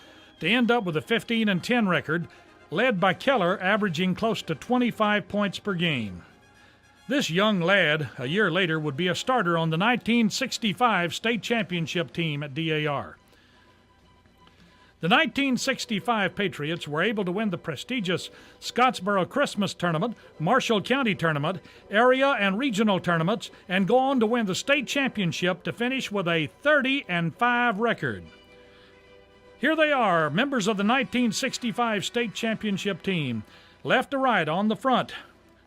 S1: to end up with a 15-10 record, led by Keller averaging close to 25 points per game. This young lad, a year later, would be a starter on the 1965 state championship team at DAR. The 1965 Patriots were able to win the prestigious Scottsboro Christmas Tournament, Marshall County Tournament, area and regional tournaments, and go on to win the state championship to finish with a 30-5 record. Here they are, members of the 1965 state championship team. Left to right on the front,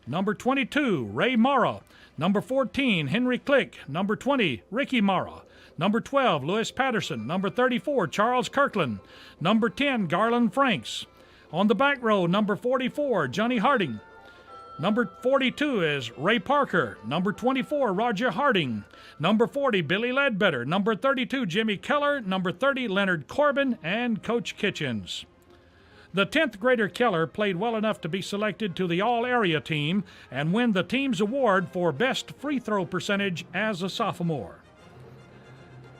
S1: number 22, Ray Mara. Number 14, Henry Click. Number 20, Ricky Mara. Number 12, Lewis Patterson. Number 34, Charles Kirkland. Number 10, Garland Franks. On the back row, number 44, Johnny Harding. Number 42 is Ray Parker. Number 24, Roger Harding. Number 40, Billy Ledbetter. Number 32, Jimmy Keller. Number 30, Leonard Corbin, and Coach Kitchens. The 10th grader Keller played well enough to be selected to the All-Area team and win the team's award for best free throw percentage as a sophomore.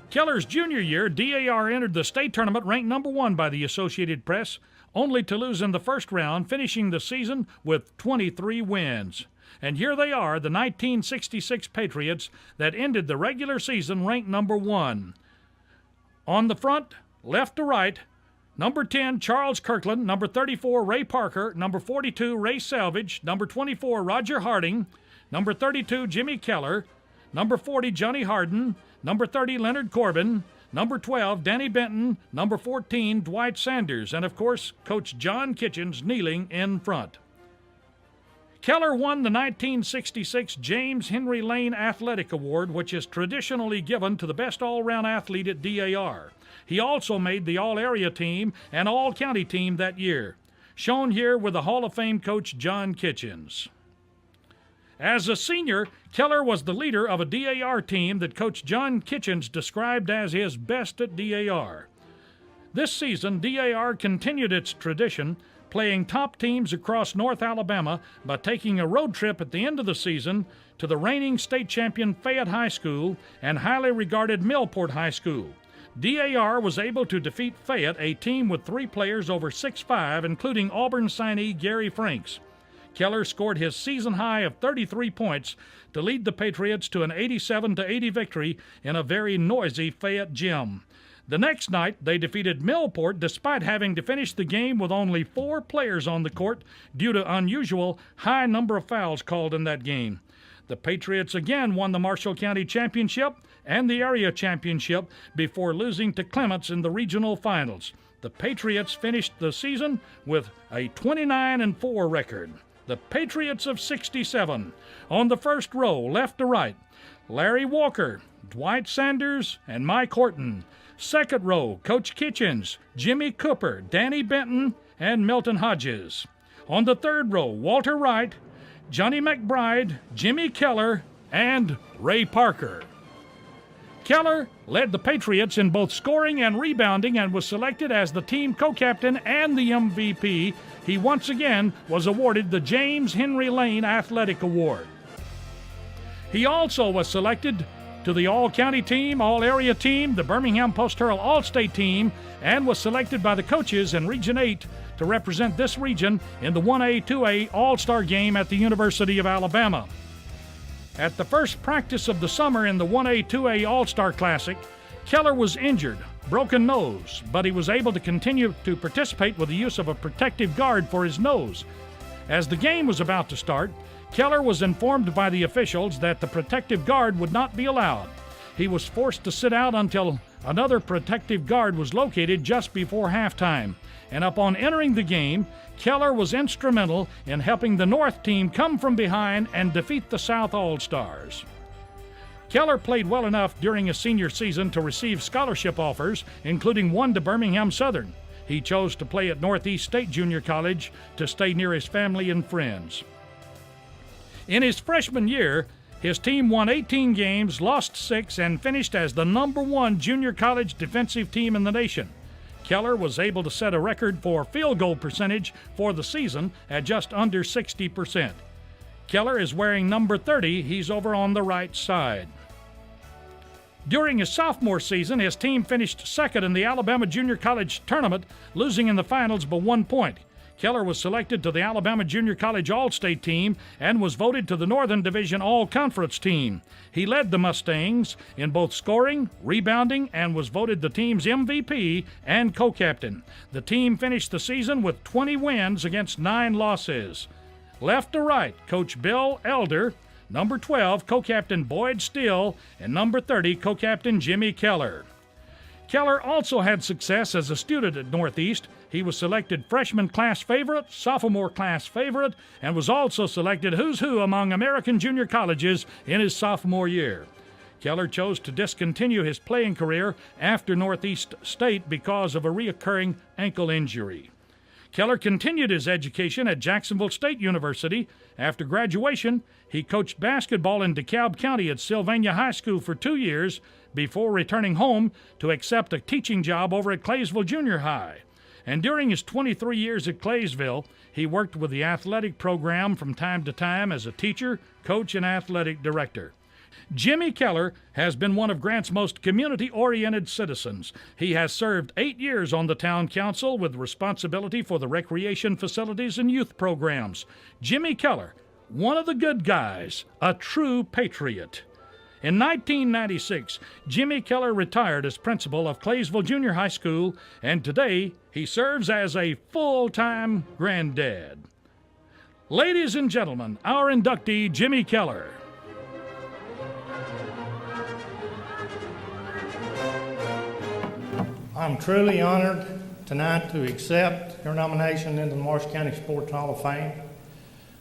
S1: Keller's junior year, DAR entered the state tournament ranked number 1 by the Associated Press, only to lose in the first round, finishing the season with 23 wins. And here they are, the 1966 Patriots that ended the regular season ranked number 1. On the front, left to right, number 10, Charles Kirkland. Number 34, Ray Parker. Number 42, Ray Salvage. Number 24, Roger Harding. Number 32, Jimmy Keller. Number 40, Johnny Hardin. Number 30, Leonard Corbin. Number 12, Danny Benton. Number 14, Dwight Sanders. And, of course, Coach John Kitchens kneeling in front. Keller won the 1966 James Henry Lane Athletic Award, which is traditionally given to the best all-around athlete at DAR. He also made the All-Area team and All-County team that year, shown here with the Hall of Fame coach John Kitchens. As a senior, Keller was the leader of a DAR team that Coach John Kitchens described as his best at DAR. This season, DAR continued its tradition, playing top teams across North Alabama by taking a road trip at the end of the season to the reigning state champion Fayette High School and highly regarded Millport High School. DAR was able to defeat Fayette, a team with 3 players over 6'5", including Auburn signee Gary Franks. Keller scored his season high of 33 points to lead the Patriots to an 87-80 victory in a very noisy Fayette gym. The next night, they defeated Millport despite having to finish the game with only 4 players on the court due to unusual high number of fouls called in that game. The Patriots again won the Marshall County Championship and the area championship before losing to Clements in the regional finals. The Patriots finished the season with a 29-4 record. The Patriots of 67. On the first row, left to right, Larry Walker, Dwight Sanders, and Mike Horton. Second row, Coach Kitchens, Jimmy Cooper, Danny Benton, and Milton Hodges. On the third row, Walter Wright, Johnny McBride, Jimmy Keller, and Ray Parker. Keller led the Patriots in both scoring and rebounding and was selected as the team co-captain and the MVP. He once again was awarded the James Henry Lane Athletic Award. He also was selected to the All-County team, All-Area team, the Birmingham Post-Herald All-State team, and was selected by the coaches in Region 8 to represent this region in the 1A, 2A All-Star game at the University of Alabama. At the first practice of the summer in the 1A, 2A All-Star Classic, Keller was injured, broken nose, but he was able to continue to participate with the use of a protective guard for his nose. As the game was about to start, Keller was informed by the officials that the protective guard would not be allowed. He was forced to sit out until another protective guard was located just before halftime. And upon entering the game, Keller was instrumental in helping the North team come from behind and defeat the South All-Stars. Keller played well enough during his senior season to receive scholarship offers, including one to Birmingham Southern. He chose to play at Northeast State Junior College to stay near his family and friends. In his freshman year, His team won 18 games, lost 6, and finished as the #1 junior college defensive team in the nation. Keller was able to set a record for field goal percentage for the season at just under 60%. Keller is wearing number 30. He's over on the right side. During his sophomore season, his team finished second in the Alabama Junior College Tournament, losing in the finals by 1 point. Keller was selected to the Alabama Junior College All-State team and was voted to the Northern Division All-Conference team. He led the Mustangs in both scoring, rebounding, and was voted the team's MVP and co-captain. The team finished the season with 20 wins against 9 losses. Left to right, Coach Bill Elder, number 12, co-captain Boyd Steele, and number 30, co-captain Jimmy Keller. Keller also had success as a student at Northeast. He was selected freshman class favorite, sophomore class favorite, and was also selected who's who among American junior colleges in his sophomore year. Keller chose to discontinue his playing career after Northeast State because of a recurring ankle injury. Keller continued his education at Jacksonville State University. After graduation, he coached basketball in DeKalb County at Sylvania High School for 2 years before returning home to accept a teaching job over at Claysville Junior High. And during his 23 years at Claysville, he worked with the athletic program from time to time as a teacher, coach, and athletic director. Jimmy Keller has been one of Grant's most community-oriented citizens. He has served 8 years on the town council with responsibility for the recreation facilities and youth programs. Jimmy Keller, one of the good guys, a true patriot. In 1996, Jimmy Keller retired as principal of Claysville Junior High School, and today he serves as a full-time granddad. Ladies and gentlemen, our inductee, Jimmy Keller.
S17: I'm truly honored tonight to accept your nomination into the Marshall County Sports Hall of Fame.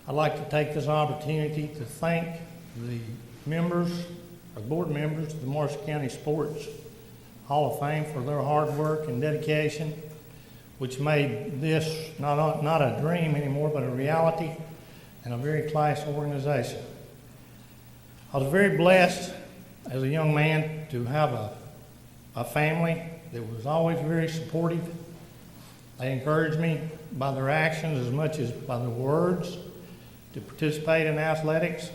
S17: I'd like to take this opportunity to thank the board members of the Marshall County Sports Hall of Fame for their hard work and dedication, which made this not a dream anymore, but a reality and a very class organization. I was very blessed as a young man to have a family that was always very supportive. They encouraged me by their actions as much as by their words to participate in athletics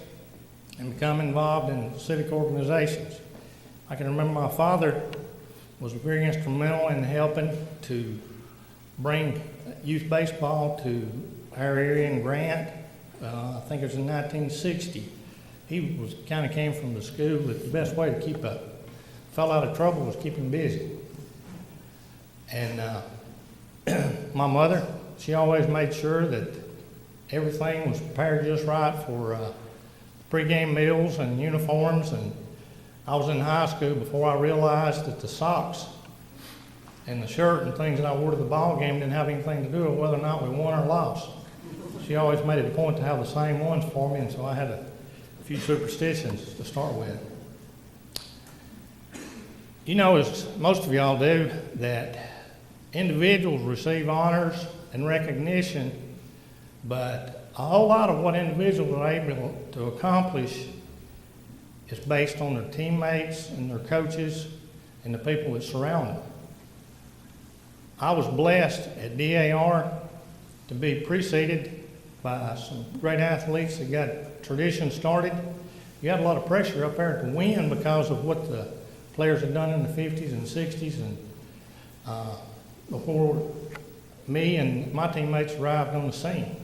S17: and become involved in civic organizations. I can remember my father was very instrumental in helping to bring youth baseball to our area in Grant. I think it was in 1960. He came from the school that the best way to keep a fellow out of trouble was keep him busy. And my mother, she always made sure that everything was prepared just right for pregame meals and uniforms. And I was in high school before I realized that the socks and the shirt and things that I wore to the ball game didn't have anything to do with whether or not we won or lost. She always made it a point to have the same ones for me, and so I had a few superstitions to start with. You know, as most of y'all do, that individuals receive honors and recognition, but a whole lot of what individuals are able to accomplish is based on their teammates and their coaches and the people that surround them. I was blessed at DAR to be preceded by some great athletes that got tradition started. You had a lot of pressure up there to win because of what the players had done in the 50s and 60s, and before me and my teammates arrived on the scene.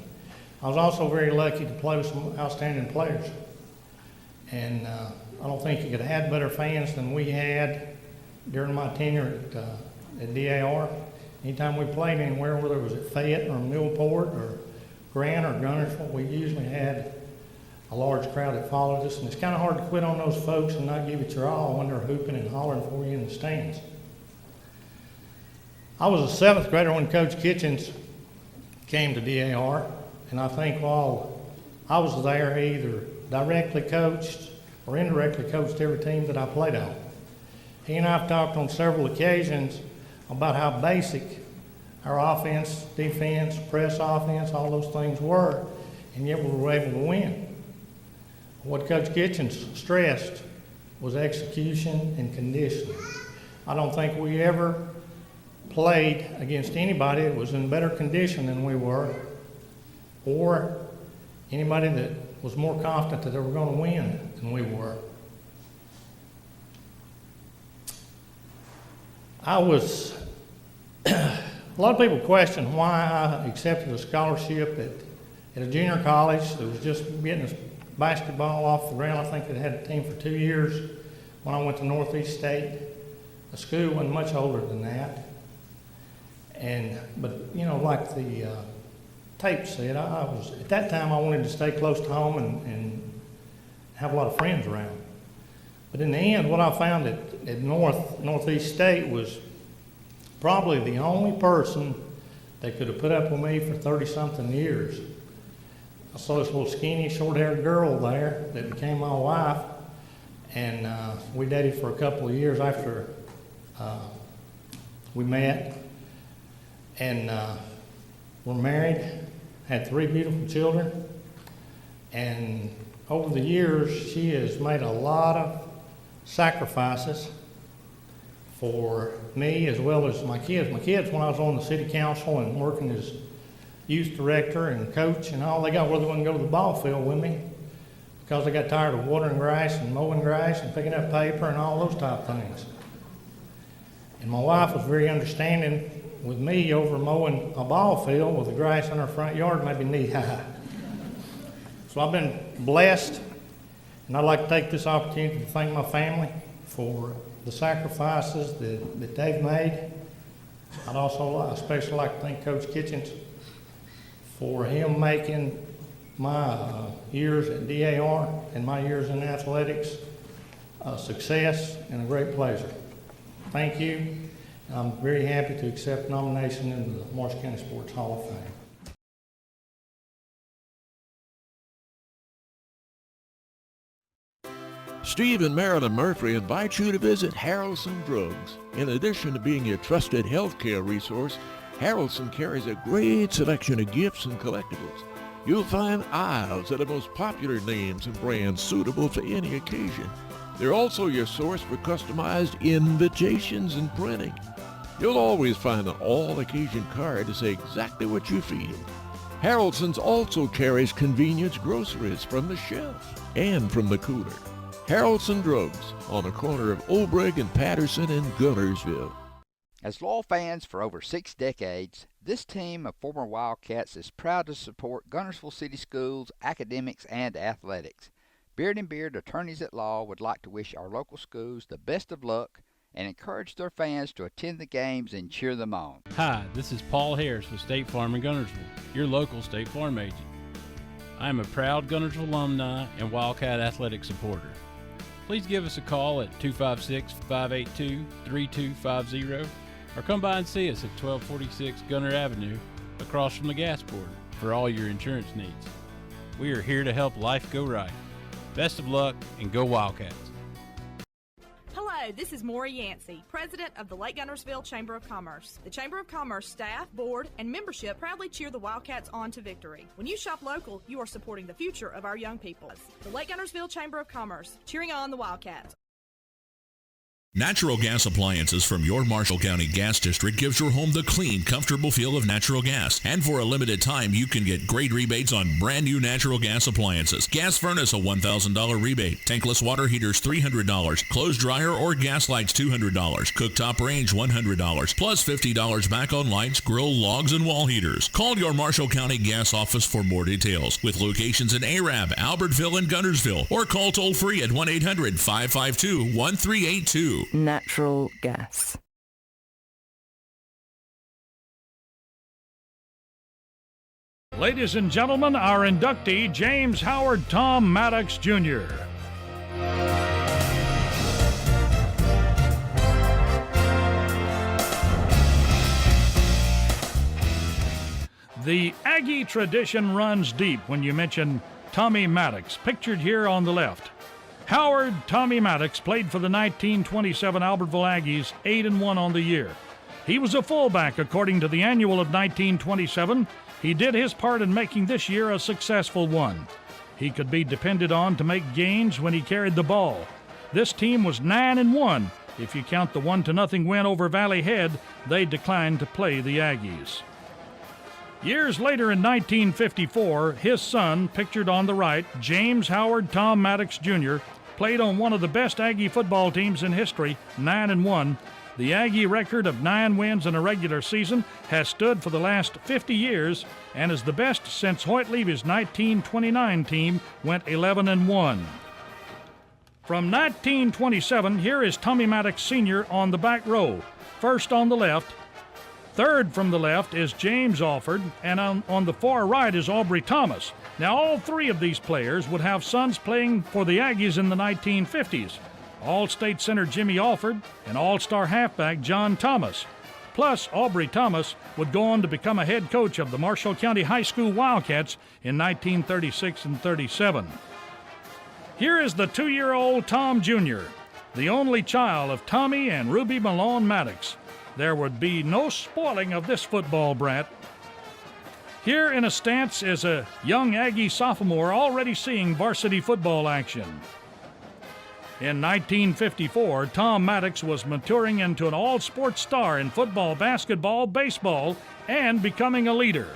S17: I was also very lucky to play with some outstanding players. And I don't think you could have had better fans than we had during my tenure at DAR. Anytime we played anywhere, whether it was at Fayette or Millport or Grant or Gunnersville, we usually had a large crowd that followed us. And it's kind of hard to quit on those folks and not give it your all when they're hooping and hollering for you in the stands. I was a 7th grader when Coach Kitchens came to DAR, and I think while I was there, he either directly coached or indirectly coached every team that I played on. He and I have talked on several occasions about how basic our offense, defense, press offense, all those things were, and yet we were able to win. what Coach Kitchens stressed was execution and conditioning. I don't think we ever played against anybody that was in better condition than we were, or anybody that was more confident that they were going to win than we were. A lot of people question why I accepted a scholarship at a junior college that was just getting its basketball off the ground. I think it had a team for 2 years when I went to Northeast State. The school wasn't much older than that. But you know, like the tape said, I was at that time I wanted to stay close to home and have a lot of friends around. But in the end, what I found at Northeast State was probably the only person that could have put up with me for 30-something years. I saw this little skinny, short-haired girl there that became my wife, and we dated for a couple of years after we met, and we're married, had 3 beautiful children, and over the years she has made a lot of sacrifices for me as well as my kids. My kids, when I was on the city council and working as youth director and coach and all, they got where they wouldn't go to the ball field with me because they got tired of watering grass and mowing grass and picking up paper and all those type of things. And my wife was very understanding with me over mowing a ball field with the grass in our front yard maybe knee high. So I've been blessed, and I'd like to take this opportunity to thank my family for the sacrifices that they've made. I'd also especially like to thank Coach Kitchens for him making my years at DAR and my years in athletics a success and a great pleasure. Thank you. I'm very happy to accept nomination in the Marshall County Sports Hall of Fame.
S18: Steve and Marilyn Murphy invite you to visit Harrelson Drugs. In addition to being your trusted healthcare resource, Harrelson carries a great selection of gifts and collectibles. You'll find aisles of the most popular names and brands suitable for any occasion. They're also your source for customized invitations and printing. You'll always find an all-occasion card to say exactly what you're feeling. Harrelson's also carries convenience groceries from the shelf and from the cooler. Harrelson Drugs on the corner of Olbrich and Patterson in Gunnersville.
S7: As loyal fans for over 6 decades, this team of former Wildcats is proud to support Gunnersville City Schools, academics, and athletics. Beard and Beard Attorneys at Law would like to wish our local schools the best of luck and encourage their fans to attend the games and cheer them on.
S19: Hi, this is Paul Harris with State Farm in Gunnersville, your local State Farm agent. I am a proud Gunnersville alumni and Wildcat athletic supporter. Please give us a call at 256-582-3250 or come by and see us at 1246 Gunner Avenue across from the gas board for all your insurance needs. We are here to help life go right. Best of luck and go Wildcats.
S20: Hello, this is Maury Yancey, President of the Lake Gunnersville Chamber of Commerce. The Chamber of Commerce staff, board, and membership proudly cheer the Wildcats on to victory. When you shop local, you are supporting the future of our young people. The Lake Gunnersville Chamber of Commerce, cheering on the Wildcats.
S21: Natural gas appliances from your Marshall County Gas District gives your home the clean, comfortable feel of natural gas. And for a limited time, you can get great rebates on brand new natural gas appliances. Gas furnace, a $1,000 rebate. Tankless water heaters, $300. Clothes dryer or gas lights, $200. Cooktop range, $100. Plus $50 back on lights, grill, logs, and wall heaters. Call your Marshall County Gas office for more details. With locations in Arab, Albertville, and Gunnersville. Or call toll free at 1-800-552-1382.
S22: Natural gas.
S1: Ladies and gentlemen, our inductee, James Howard Tom Maddox, Jr. The Aggie tradition runs deep when you mention Tommy Maddox, pictured here on the left. Howard Tommy Maddox played for the 1927 Albertville Aggies, 8-1 on the year. He was a fullback according to the annual of 1927. He did his part in making this year a successful one. He could be depended on to make gains when he carried the ball. This team was 9-1. If you count the 1-0 win over Valley Head, they declined to play the Aggies. Years later in 1954, his son, pictured on the right, James Howard Tom Maddox Jr., played on one of the best Aggie football teams in history, 9-1. The Aggie record of 9 wins in a regular season has stood for the last 50 years and is the best since Hoyt Levy's 1929 team went 11-1. From 1927, here is Tommy Maddox Sr. on the back row. First on the left. Third from the left is James Alford, and on the far right is Aubrey Thomas. Now, all three of these players would have sons playing for the Aggies in the 1950s. All-State center Jimmy Alford and All-Star halfback John Thomas. Plus, Aubrey Thomas would go on to become a head coach of the Marshall County High School Wildcats in 1936 and 37. Here is the 2-year-old Tom Jr., the only child of Tommy and Ruby Malone Maddox. There would be no spoiling of this football brat. Here in a stance is a young Aggie sophomore already seeing varsity football action. In 1954, Tom Maddox was maturing into an all-sports star in football, basketball, baseball, and becoming a leader.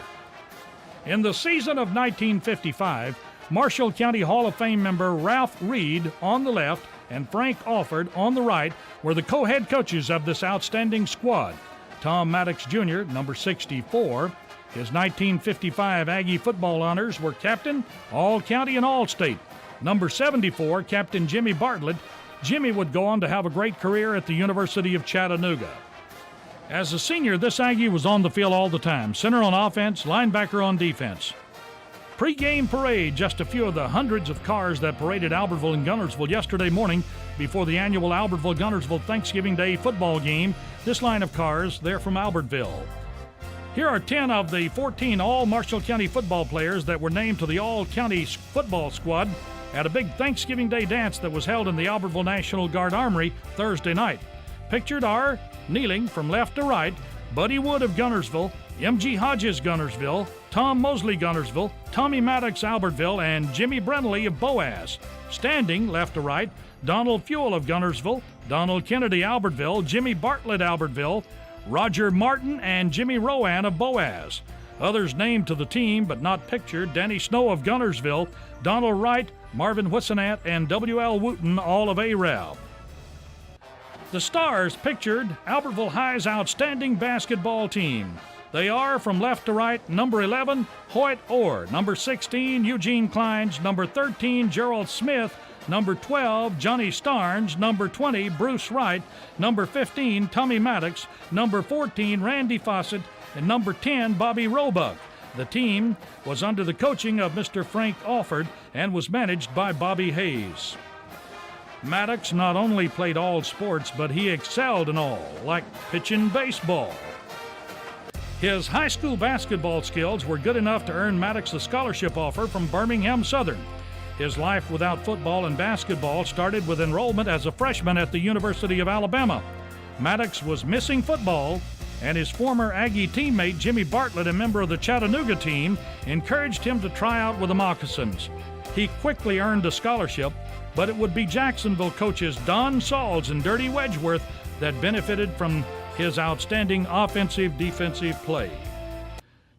S1: In the season of 1955, Marshall County Hall of Fame member Ralph Reed on the left and Frank Alford on the right were the co-head coaches of this outstanding squad. Tom Maddox Jr., number 64, his 1955 Aggie football honors were captain, all-county, and all-state. Number 74, Captain Jimmy Bartlett. Jimmy would go on to have a great career at the University of Chattanooga. As a senior, this Aggie was on the field all the time, center on offense, linebacker on defense. Pre-game parade, just a few of the hundreds of cars that paraded Albertville and Guntersville yesterday morning before the annual Albertville-Guntersville Thanksgiving Day football game. This line of cars, they're from Albertville. Here are 10 of the 14 all-Marshall County football players that were named to the all-county football squad at a big Thanksgiving Day dance that was held in the Albertville National Guard Armory Thursday night. Pictured are, kneeling from left to right, Buddy Wood of Guntersville, M.G. Hodges Guntersville, Tom Mosley Guntersville, Tommy Maddox Albertville, and Jimmy Brentley of Boaz. Standing left to right, Donald Fuel of Guntersville, Donald Kennedy Albertville, Jimmy Bartlett Albertville, Roger Martin, and Jimmy Rowan of Boaz. Others named to the team but not pictured: Danny Snow of Guntersville, Donald Wright, Marvin Whisenant, and W.L. Wooten, all of Arab. The stars pictured Albertville High's outstanding basketball team. They are, from left to right, number 11, Hoyt Orr, number 16, Eugene Kleins, number 13, Gerald Smith, number 12, Johnny Starnes, number 20, Bruce Wright, number 15, Tommy Maddox, number 14, Randy Fawcett, and number 10, Bobby Roebuck. The team was under the coaching of Mr. Frank Alford and was managed by Bobby Hayes. Maddox not only played all sports, but he excelled in all, like pitching baseball. His high school basketball skills were good enough to earn Maddox a scholarship offer from Birmingham Southern. His life without football and basketball started with enrollment as a freshman at the University of Alabama. Maddox was missing football, and his former Aggie teammate Jimmy Bartlett, a member of the Chattanooga team, encouraged him to try out with the Moccasins. He quickly earned a scholarship, but it would be Jacksonville coaches Don Sauls and Dirty Wedgeworth that benefited from his outstanding offensive-defensive play.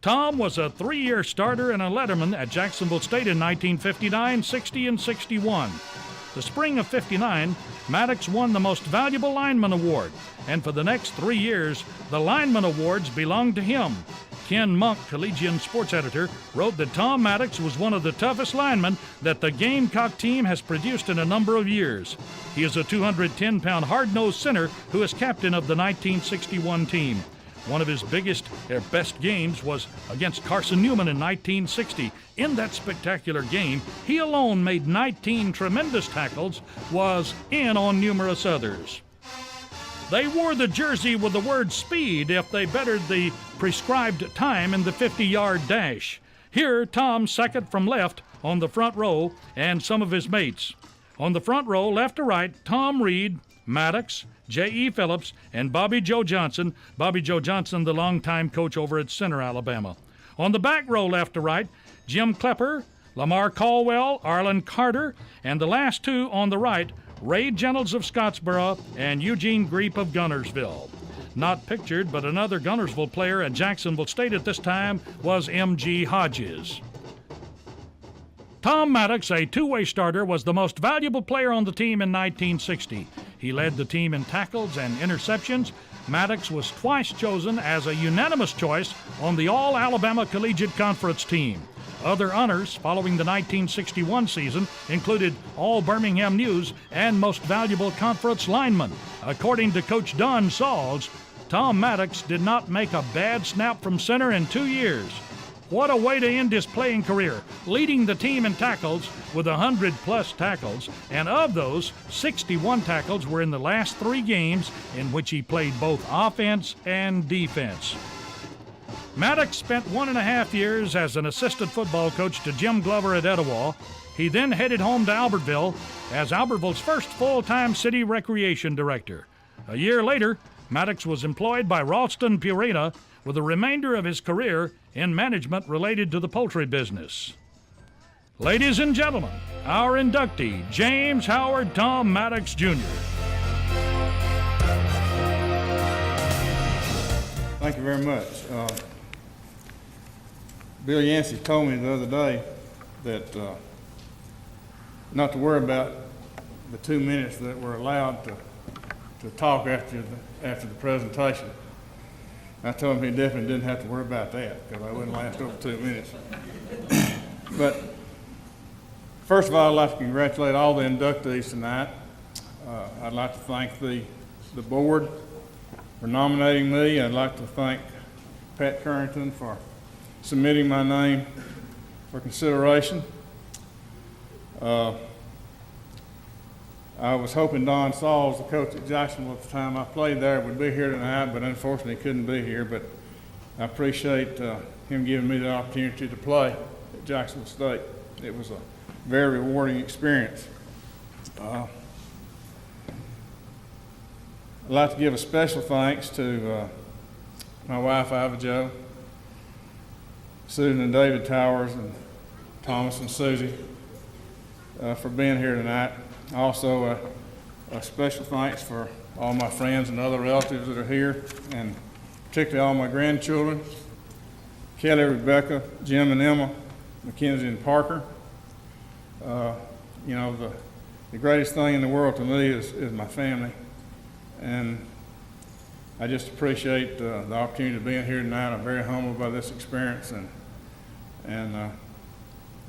S1: Tom was a 3-year starter and a letterman at Jacksonville State in 1959, 60, and 61. The spring of 59, Maddox won the Most Valuable Lineman Award, and for the next 3 years, the Lineman Awards belonged to him. Ken Monk, Collegian sports editor, wrote that Tom Maddox was one of the toughest linemen that the Gamecock team has produced in a number of years. He is a 210-pound hard-nosed center who is captain of the 1961 team. One of his best games was against Carson Newman in 1960. In that spectacular game, he alone made 19 tremendous tackles, was in on numerous others. They wore the jersey with the word speed if they bettered the prescribed time in the 50-yard dash. Here, Tom second from left on the front row and some of his mates. On the front row, left to right, Tom Reed, Maddox, J.E. Phillips, and Bobby Joe Johnson. Bobby Joe Johnson, the longtime coach over at Center, Alabama. On the back row, left to right, Jim Klepper, Lamar Caldwell, Arlen Carter, and the last two on the right, Ray Gentles of Scottsboro and Eugene Greep of Gunnersville. Not pictured, but another Gunnersville player at Jacksonville State at this time was M.G. Hodges. Tom Maddox, a two-way starter, was the most valuable player on the team in 1960. He led the team in tackles and interceptions. Maddox was twice chosen as a unanimous choice on the All-Alabama Collegiate Conference team. Other honors following the 1961 season included All-Birmingham News and Most Valuable Conference Lineman. According to Coach Don Sauls, Tom Maddox did not make a bad snap from center in 2 years. What a way to end his playing career, leading the team in tackles with 100-plus tackles, and of those, 61 tackles were in the last 3 games in which he played both offense and defense. Maddox spent 1.5 years as an assistant football coach to Jim Glover at Etowah. He then headed home to Albertville as Albertville's first full-time city recreation director. A year later, Maddox was employed by Ralston Purina with the remainder of his career in management related to the poultry business. Ladies and gentlemen, our inductee, James Howard Tom Maddox Jr.
S2: Thank you very much. Bill Yancey told me the other day that not to worry about the 2 minutes that we're allowed to talk after the presentation. I told him he definitely didn't have to worry about that because I wouldn't last over 2 minutes. But first of all, I'd like to congratulate all the inductees tonight. I'd like to thank the board for nominating me. I'd like to thank Pat Currington for submitting my name for consideration. I was hoping Don Sauls, the coach at Jacksonville at the time I played there, would be here tonight, but unfortunately couldn't be here. But I appreciate him giving me the opportunity to play at Jacksonville State. It was a very rewarding experience. I'd like to give a special thanks to my wife, Iva Jo, Susan and David Towers, and Thomas and Susie for being here tonight. Also, a special thanks for all my friends and other relatives that are here, and particularly all my grandchildren, Kelly, Rebecca, Jim and Emma, Mackenzie and Parker. You know, the greatest thing in the world to me is my family, and I just appreciate the opportunity to be in here tonight. I'm very humbled by this experience, and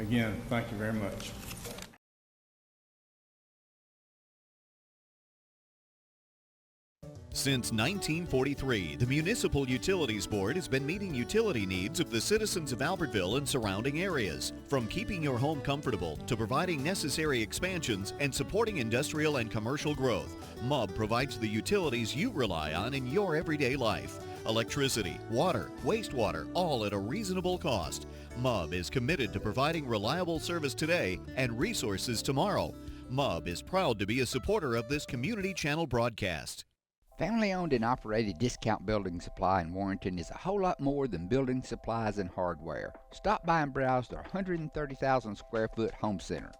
S2: again, thank you very much.
S3: Since 1943, the Municipal Utilities Board has been meeting utility needs of the citizens of Albertville and surrounding areas. From keeping your home comfortable to providing necessary expansions and supporting industrial and commercial growth, MUB provides the utilities you rely on in your everyday life. Electricity, water, wastewater, all at a reasonable cost. MUB is committed to providing reliable service today and resources tomorrow. MUB is proud to be a supporter of this community channel broadcast.
S7: Family-owned and operated Discount Building Supply in Warrenton is a whole lot more than building supplies and hardware. Stop by and browse their 130,000 square foot home center.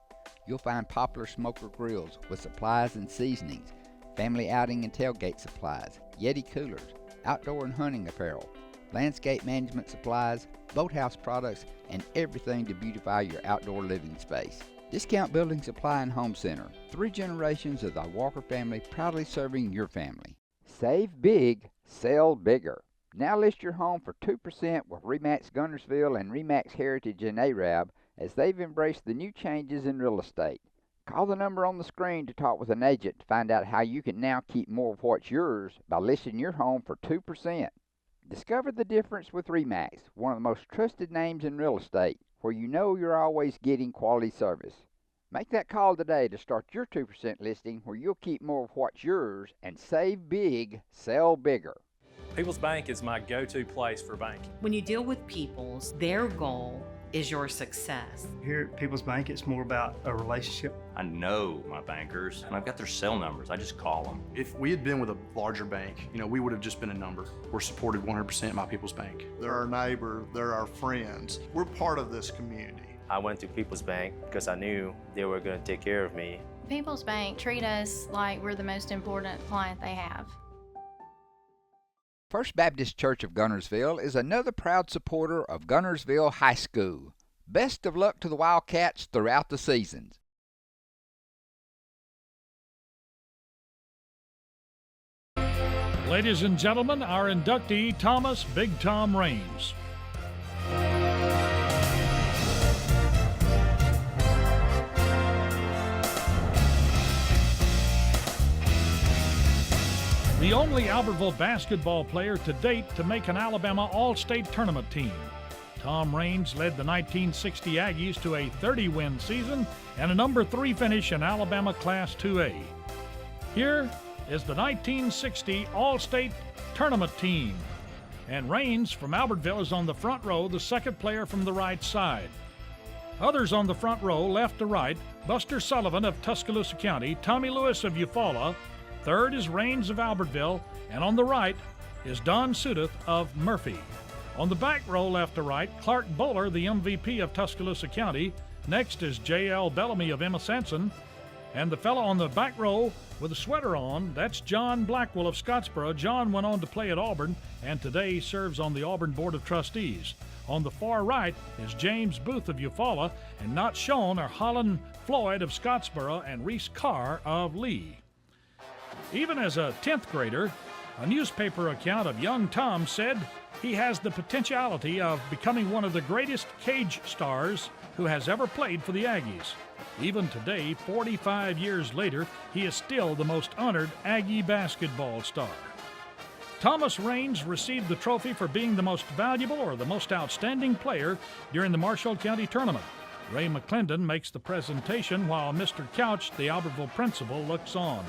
S7: You'll find popular smoker grills with supplies and seasonings, family outing and tailgate supplies, Yeti coolers, outdoor and hunting apparel, landscape management supplies, boathouse products, and everything to beautify your outdoor living space. Discount Building Supply and Home Center. 3 generations of the Walker family proudly serving your family. Save big, sell bigger. Now list your home for 2% with RE/MAX Gunnersville and RE/MAX Heritage in Arab as they've embraced the new changes in real estate. Call the number on the screen to talk with an agent to find out how you can now keep more of what's yours by listing your home for 2%. Discover the difference with RE/MAX, one of the most trusted names in real estate, where you know you're always getting quality service. Make that call today to start your 2% listing where you'll keep more of what's yours and save big, sell bigger.
S23: People's Bank is my go-to place for banking.
S24: When you deal with People's, their goal is your success.
S25: Here at People's Bank, it's more about a relationship.
S26: I know my bankers, and I've got their cell numbers. I just call them.
S27: If we had been with a larger bank, we would have just been a number. We're supported 100% by People's Bank.
S28: They're our neighbor, they're our friends. We're part of this community.
S23: I went to People's Bank because I knew they were going to take care of me.
S4: People's Bank treat us like we're the most important client they have.
S7: First Baptist Church of Gunnersville is another proud supporter of Gunnersville High School. Best of luck to the Wildcats throughout the seasons.
S1: Ladies and gentlemen, our inductee, Thomas Big Tom Raines. The only Albertville basketball player to date to make an Alabama All-State Tournament team. Tom Raines led the 1960 Aggies to a 30-win season and a number 3 finish in Alabama Class 2A. Here is the 1960 All-State Tournament team. And Raines from Albertville is on the front row, the second player from the right side. Others on the front row, left to right, Buster Sullivan of Tuscaloosa County, Tommy Lewis of Eufaula. Third is Raines of Albertville, and on the right is Don Sudeth of Murphy. On the back row, left to right, Clark Bowler, the MVP of Tuscaloosa County. Next is J.L. Bellamy of Emma Sanson. And the fellow on the back row with a sweater on, that's John Blackwell of Scottsboro. John went on to play at Auburn and today serves on the Auburn Board of Trustees. On the far right is James Booth of Eufaula, and not shown are Holland Floyd of Scottsboro and Reese Carr of Lee. Even as a 10th grader, a newspaper account of young Tom said he has the potentiality of becoming one of the greatest cage stars who has ever played for the Aggies. Even today, 45 years later, he is still the most honored Aggie basketball star. Thomas Raines received the trophy for being the most valuable or the most outstanding player during the Marshall County Tournament. Ray McClendon makes the presentation while Mr. Couch, the Albertville principal, looks on.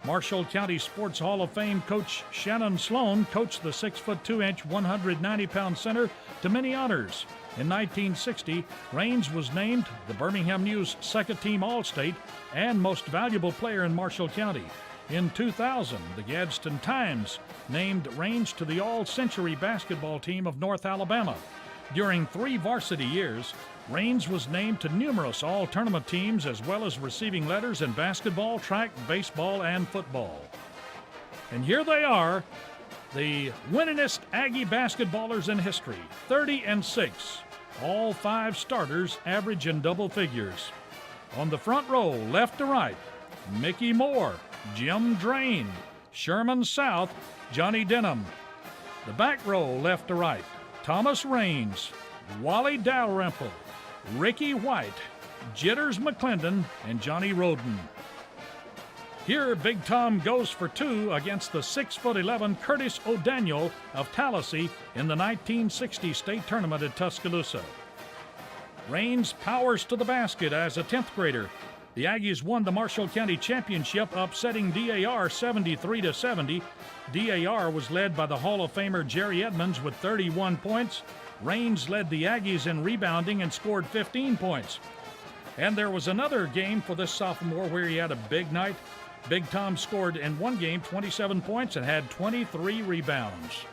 S1: Marshall County Sports Hall of Fame coach Shannon Sloan coached the 6'2", 190-pound center to many honors. In 1960, Raines was named the Birmingham News second-team All-State and most valuable player in Marshall County. In 2000, the Gadsden Times named Raines to the All-Century basketball team of North Alabama. During 3 varsity years, Raines was named to numerous all-tournament teams as well as receiving letters in basketball, track, baseball, and football. And here they are, the winningest Aggie basketballers in history, 30-6. All 5 starters average in double figures. On the front row, left to right, Mickey Moore, Jim Drain, Sherman South, Johnny Denham. The back row, left to right, Thomas Raines, Wally Dalrymple, Ricky White, Jitters McClendon, and Johnny Roden. Here, Big Tom goes for 2 against the 6'11" Curtis O'Daniel of Tallahassee in the 1960 state tournament at Tuscaloosa. Raines powers to the basket as a 10th grader. The Aggies won the Marshall County Championship, upsetting DAR 73-70. DAR was led by the Hall of Famer Jerry Edmonds with 31 points. Raines led the Aggies in rebounding and scored 15 points. And there was another game for this sophomore where he had a big night. Big Tom scored in one game 27 points and had 23 rebounds.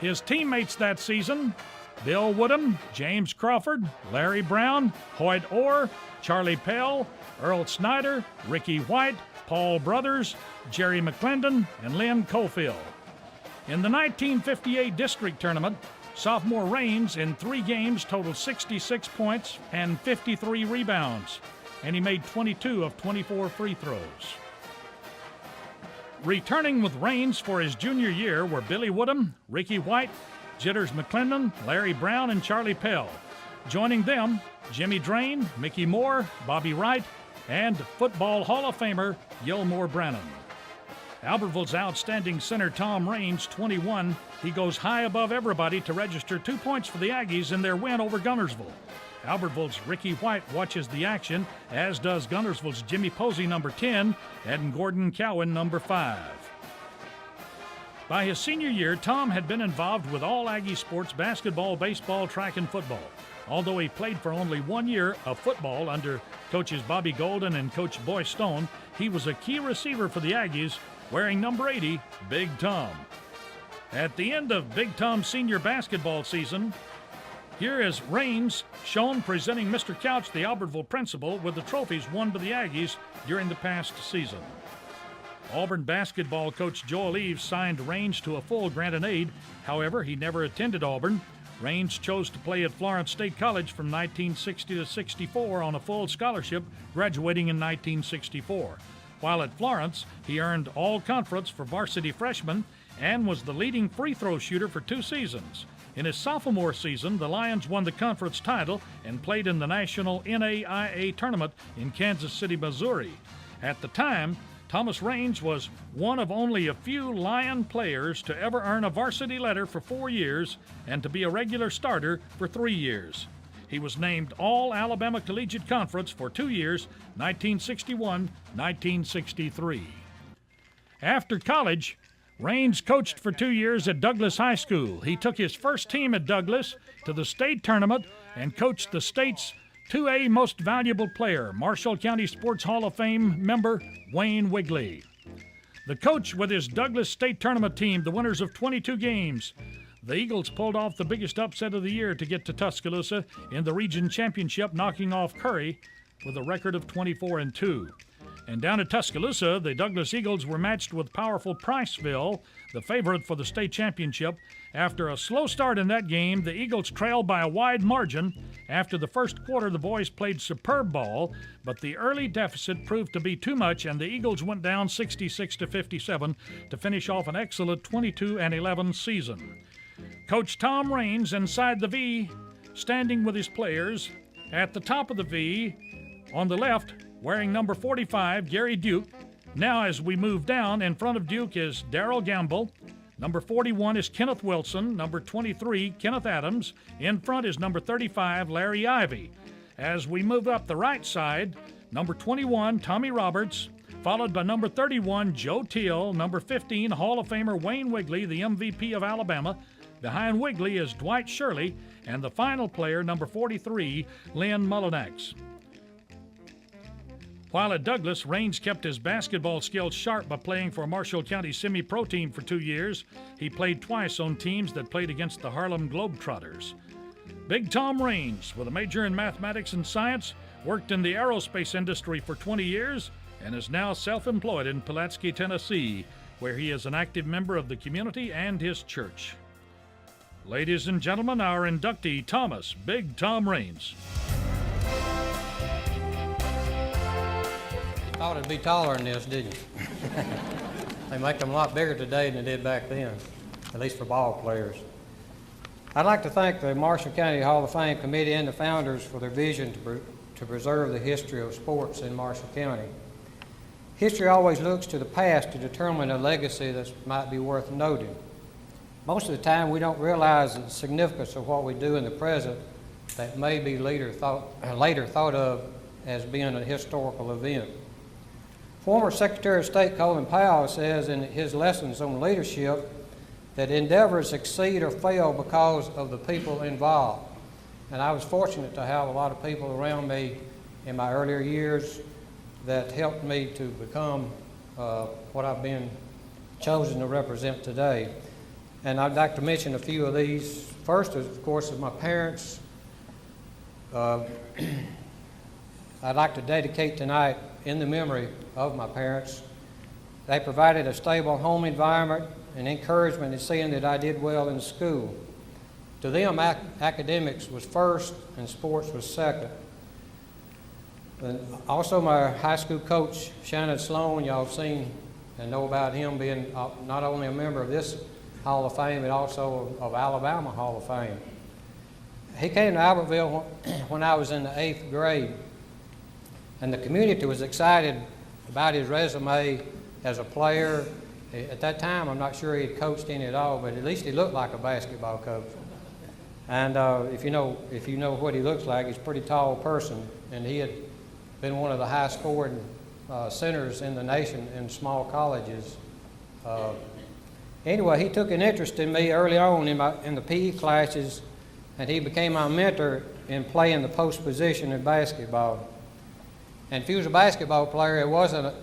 S1: His teammates that season, Bill Woodham, James Crawford, Larry Brown, Hoyt Orr, Charlie Pell, Earl Snyder, Ricky White, Paul Brothers, Jerry McClendon, and Lynn Cofield. In the 1958 district tournament, sophomore Raines in 3 games totaled 66 points and 53 rebounds, and he made 22 of 24 free throws. Returning with Raines for his junior year were Billy Woodham, Ricky White, Jitters McClendon, Larry Brown, and Charlie Pell. Joining them, Jimmy Drain, Mickey Moore, Bobby Wright, and Football Hall of Famer Gilmore Brannon. Albertville's outstanding center Tom Raines, 21, he goes high above everybody to register 2 points for the Aggies in their win over Gunnersville. Albertville's Ricky White watches the action, as does Gunnersville's Jimmy Posey, number 10, and Gordon Cowan, number 5. By his senior year, Tom had been involved with all Aggie sports, basketball, baseball, track, and football. Although he played for only 1 year of football under coaches Bobby Golden and Coach Boy Stone, he was a key receiver for the Aggies, wearing number 80, Big Tom. At the end of Big Tom's senior basketball season, Here is Raines shown presenting Mr. Couch, the Albertville principal, with the trophies won by the Aggies during the past season. Auburn basketball coach Joel Eves signed Raines to a full grant and aid. However, he never attended Auburn. Raines chose to play at Florence State College from 1960 to 64 on a full scholarship, graduating in 1964. While at Florence, he earned all-conference for varsity freshman and was the leading free throw shooter for 2 seasons. In his sophomore season, the Lions won the conference title and played in the national NAIA tournament in Kansas City, Missouri. At the time, Thomas Raines was one of only a few Lion players to ever earn a varsity letter for 4 years and to be a regular starter for 3 years. He was named All-Alabama Collegiate Conference for 2 years, 1961-1963. After college, Raines coached for 2 years at Douglas High School. He took his first team at Douglas to the state tournament and coached the state's 2A Most Valuable Player, Marshall County Sports Hall of Fame member Wayne Wigley. The coach with his Douglas State Tournament team, the winners of 22 games. The Eagles pulled off the biggest upset of the year to get to Tuscaloosa in the region championship, knocking off Curry with a record of 24-2. And down at Tuscaloosa, the Douglas Eagles were matched with powerful Priceville, the favorite for the state championship. After a slow start in that game, the Eagles trailed by a wide margin. After the first quarter, the boys played superb ball, but the early deficit proved to be too much, and the Eagles went down 66-57 to finish off an excellent 22-11 season. Coach Tom Raines inside the V, standing with his players. At the top of the V, on the left, wearing number 45, Gary Duke. Now as we move down, in front of Duke is Darrell Gamble. Number 41 is Kenneth Wilson. Number 23, Kenneth Adams. In front is number 35, Larry Ivy. As we move up the right side, number 21, Tommy Roberts, followed by number 31, Joe Teal. Number 15, Hall of Famer Wayne Wigley, the MVP of Alabama. Behind Wigley is Dwight Shirley, and the final player, number 43, Lynn Mullinax. While at Douglas, Raines kept his basketball skills sharp by playing for Marshall County semi-pro team for 2 years. He played twice on teams that played against the Harlem Globetrotters. Big Tom Raines, with a major in mathematics and science, worked in the aerospace industry for 20 years and is now self-employed in Pulaski, Tennessee, where he is an active member of the community and his church. Ladies and gentlemen, our inductee, Thomas Big Tom Raines.
S5: Thought it'd be taller than this, didn't you? They make them a lot bigger today than they did back then, at least for ball players. I'd like to thank the Marshall County Hall of Fame Committee and the founders for their vision to preserve the history of sports in Marshall County. History always looks to the past to determine a legacy that might be worth noting. Most of the time, we don't realize the significance of what we do in the present that may be later thought of as being a historical event. Former Secretary of State Colin Powell says in his lessons on leadership that endeavors succeed or fail because of the people involved. And I was fortunate to have a lot of people around me in my earlier years that helped me to become what I've been chosen to represent today. And I'd like to mention a few of these. First, of course, is my parents. I'd like to dedicate tonight in the memory of my parents. They provided a stable home environment and encouragement in seeing that I did well in school. To them, academics was first and sports was second. And also my high school coach, Shannon Sloan, y'all have seen and know about him being not only a member of this Hall of Fame, but also of Alabama Hall of Fame. He came to Albertville when I was in the 8th grade. And the community was excited about his resume as a player. At that time, I'm not sure he had coached any at all, but at least he looked like a basketball coach. And if you know what he looks like, he's a pretty tall person, and he had been one of the high-scoring centers in the nation in small colleges. Anyway, he took an interest in me early on in the PE classes, and he became my mentor in playing the post position in basketball. And if he was a basketball player, it wasn't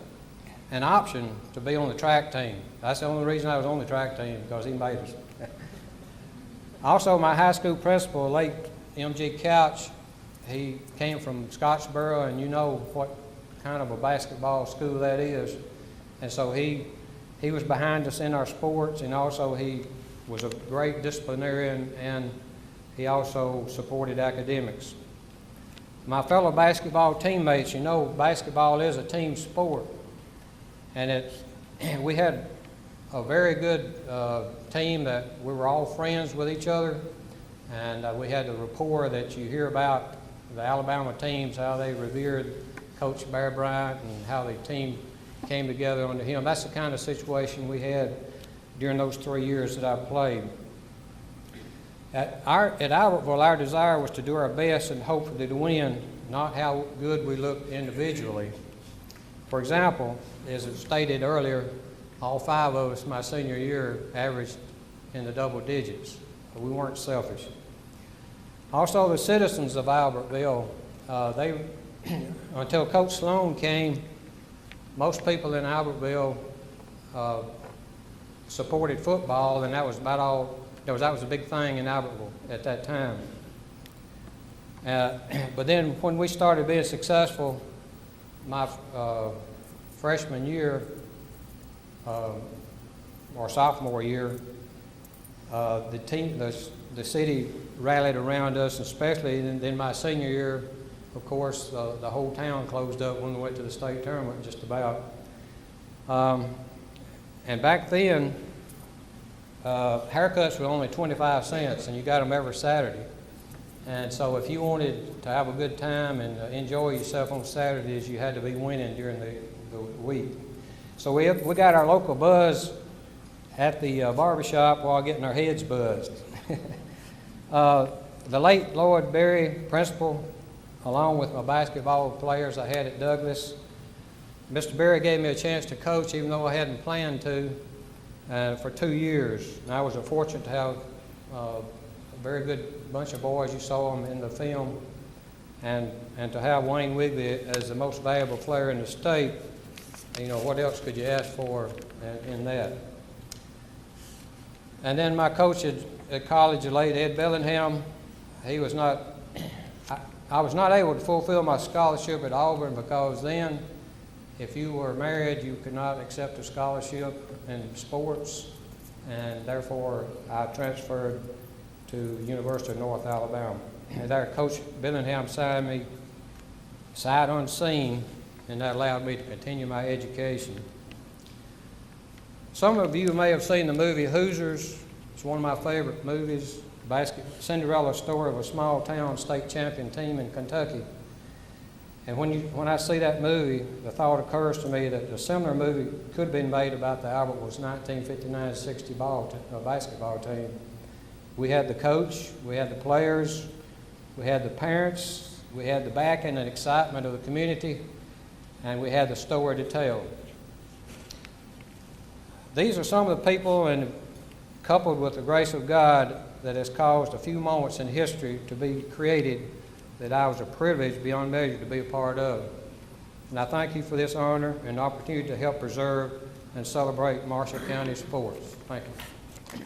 S5: an option to be on the track team. That's the only reason I was on the track team, because he made us. Also, my high school principal, late M.G. Couch, he came from Scottsboro, and you know what kind of a basketball school that is. And so he was behind us in our sports, and also he was a great disciplinarian, and he also supported academics. My fellow basketball teammates, you know, basketball is a team sport, and we had a very good team that we were all friends with each other, and we had the rapport that you hear about the Alabama teams, how they revered Coach Bear Bryant and how the team came together under him. That's the kind of situation we had during those 3 years that I played. At Albertville, our desire was to do our best and hopefully to win, not how good we looked individually. For example, as it stated earlier, all 5 of us my senior year averaged in the double digits. We weren't selfish. Also, the citizens of Albertville, until Coach Sloan came, most people in Albertville supported football, and that was about all. That was a big thing in Albertville at that time. But then when we started being successful, my freshman year or sophomore year, the city rallied around us, especially then my senior year. Of course, the whole town closed up when we went to the state tournament, just about. And back then, haircuts were only 25 cents, and you got them every Saturday. And so if you wanted to have a good time and enjoy yourself on Saturdays, you had to be winning during the week. So we got our local buzz at the barbershop while getting our heads buzzed. The late Lloyd Berry, principal, along with my basketball players I had at Douglas. Mr. Berry gave me a chance to coach, even though I hadn't planned to, for 2 years. And I was fortunate to have a very good bunch of boys. You saw them in the film. And to have Wayne Wigley as the most valuable player in the state, you know, what else could you ask for in that? And then my coach at college, the late Ed Bellingham, he was not, I was not able to fulfill my scholarship at Auburn because then, if you were married, you could not accept a scholarship in sports, and therefore I transferred to the University of North Alabama. And there, Coach Bellingham signed me sight unseen, and that allowed me to continue my education. Some of you may have seen the movie Hoosiers. It's one of my favorite movies, Cinderella story of a small town state champion team in Kentucky. And when I see that movie, the thought occurs to me that a similar movie could have been made about the Albertville's 1959-60 basketball team. We had the coach, we had the players, we had the parents, we had the backing and excitement of the community, and we had the story to tell. These are some of the people, and coupled with the grace of God, that has caused a few moments in history to be created that I was a privilege beyond measure to be a part of. And I thank you for this honor and opportunity to help preserve and celebrate Marshall County sports. Thank you.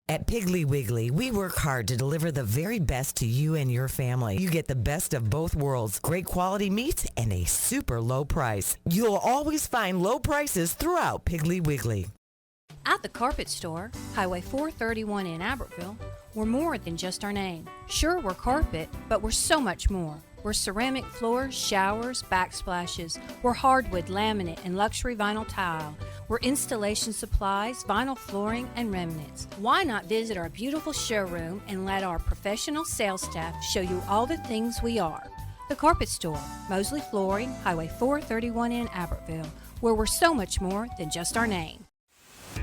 S6: At Piggly Wiggly, we work hard to deliver the very best to you and your family. You get the best of both worlds, great quality meats and a super low price. You'll always find low prices throughout Piggly Wiggly.
S8: At the Carpet Store, Highway 431 in Albertville, we're more than just our name. Sure, we're carpet, but we're so much more. We're ceramic floors, showers, backsplashes. We're hardwood, laminate, and luxury vinyl tile. We're installation supplies, vinyl flooring, and remnants. Why not visit our beautiful showroom and let our professional sales staff show you all the things we are? The Carpet Store, Mosley Flooring, Highway 431 in Albertville, where we're so much more than just our name.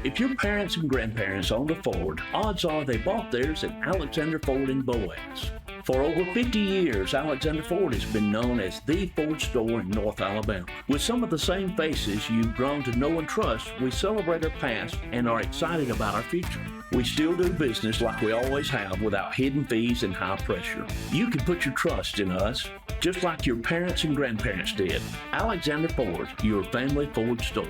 S9: If your parents and grandparents owned a Ford, odds are they bought theirs at Alexander Ford in Boaz. For over 50 years, Alexander Ford has been known as the Ford store in North Alabama. With some of the same faces you've grown to know and trust, we celebrate our past and are excited about our future. We still do business like we always have without hidden fees and high pressure. You can put your trust in us, just like your parents and grandparents did. Alexander Ford, your family Ford store.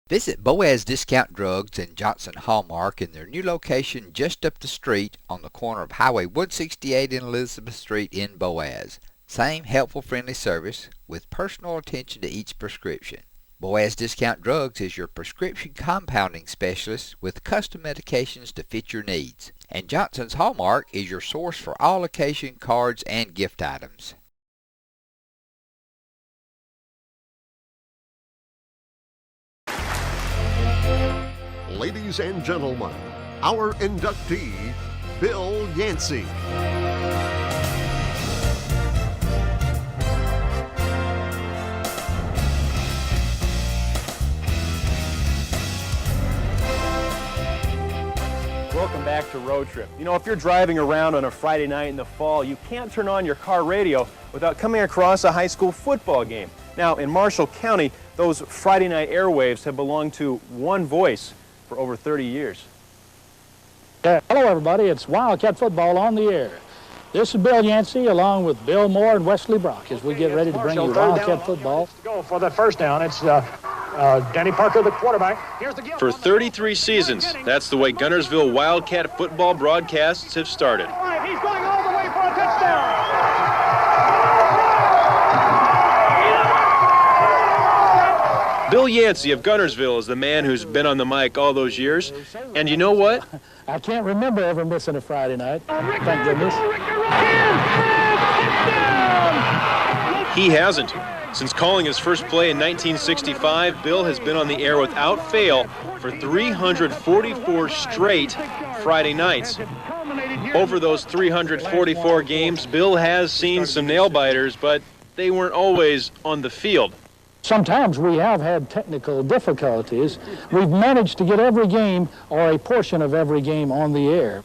S7: Visit Boaz Discount Drugs and Johnson Hallmark in their new location just up the street on the corner of Highway 168 and Elizabeth Street in Boaz. Same helpful, friendly service with personal attention to each prescription. Boaz Discount Drugs is your prescription compounding specialist with custom medications to fit your needs. And Johnson's Hallmark is your source for all occasion cards and gift items.
S10: Ladies and gentlemen, our inductee, Bill Yancey.
S11: Welcome back to Road Trip. You know, if you're driving around on a Friday night in the fall, you can't turn on your car radio without coming across a high school football game. Now, in Marshall County, those Friday night airwaves have belonged to one voice for over 30 years.
S1: Hello, everybody. It's Wildcat Football on the air. This is Bill Yancey along with Bill Moore and Wesley Brock as we get ready to bring you Wildcat Football.
S12: Go for the first down. It's Danny Parker, the quarterback. Here's the gift.
S11: For 33 seasons, that's the way Guntersville Wildcat football broadcasts have started.
S12: He's going all the way for a touchdown.
S11: Bill Yancey of Guntersville is the man who's been on the mic all those years. And you know what?
S1: I can't remember ever missing a Friday night. Thank goodness.
S11: He hasn't. Since calling his first play in 1965, Bill has been on the air without fail for 344 straight Friday nights. Over those 344 games, Bill has seen some nail-biters, but they weren't always on the field.
S1: Sometimes we have had technical difficulties. We've managed to get every game or a portion of every game on the air.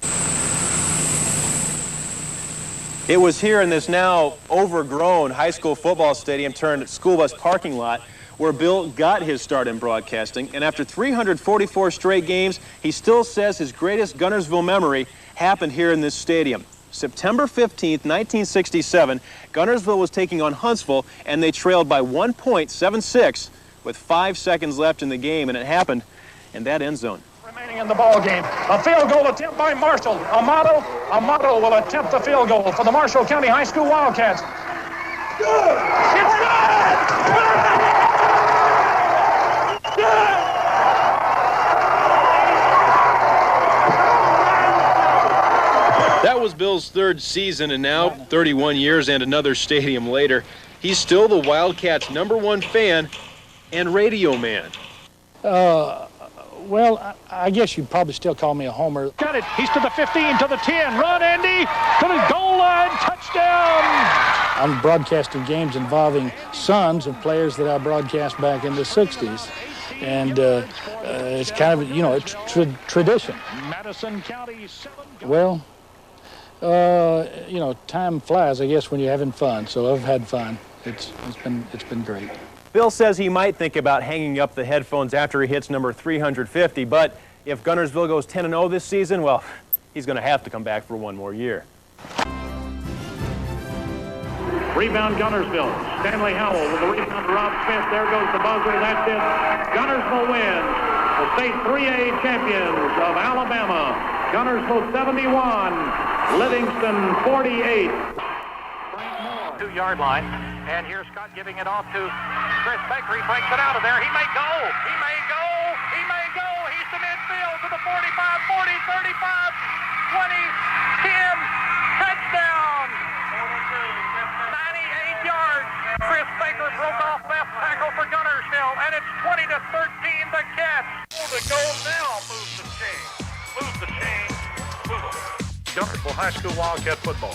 S11: It was here in this now overgrown high school football stadium turned school bus parking lot where Bill got his start in broadcasting. And after 344 straight games, he still says his greatest Guntersville memory happened here in this stadium. September 15th, 1967, Guntersville was taking on Huntsville, and they trailed by 1.76 with 5 seconds left in the game, and it happened in that end zone.
S12: Remaining in the ball game. A field goal attempt by Marshall. Amato will attempt the field goal for the Marshall County High School Wildcats. Good! It's good! Good!
S11: That was Bill's third season, and now, 31 years and another stadium later, he's still the Wildcats' #1 fan and radio man.
S1: Well, I guess you'd probably still call me a homer.
S12: Got it. He's to the 15, to the 10. Run, Andy, to the goal line. Touchdown.
S1: I'm broadcasting games involving sons of players that I broadcast back in the 60s. And it's kind of, a tradition.
S12: Madison County 7.
S1: Well, time flies, I guess, when you're having fun. So I've had fun. It's been great.
S11: Bill says he might think about hanging up the headphones after he hits number 350, but if Guntersville goes 10-0 this season, well, he's going to have to come back for one more year.
S12: Rebound Guntersville. Stanley Howell with the rebound to Rob Smith. There goes the buzzer. That's it. Guntersville wins. The state 3A champions of Alabama. Guntersville 71, Livingston 48.
S13: 2-yard line, and here's Scott giving it off to Chris Baker. He breaks it out of there. He may go. He may go. He may go. He's to midfield to the 45, 40, 35, 20, 10. Touchdown. 98 yards. Chris Baker broke off left tackle for Guntersville, and it's 20-13 the catch. The goal now moves the chain. Move the chain. Move it. Guntersville High School Wildcat Football.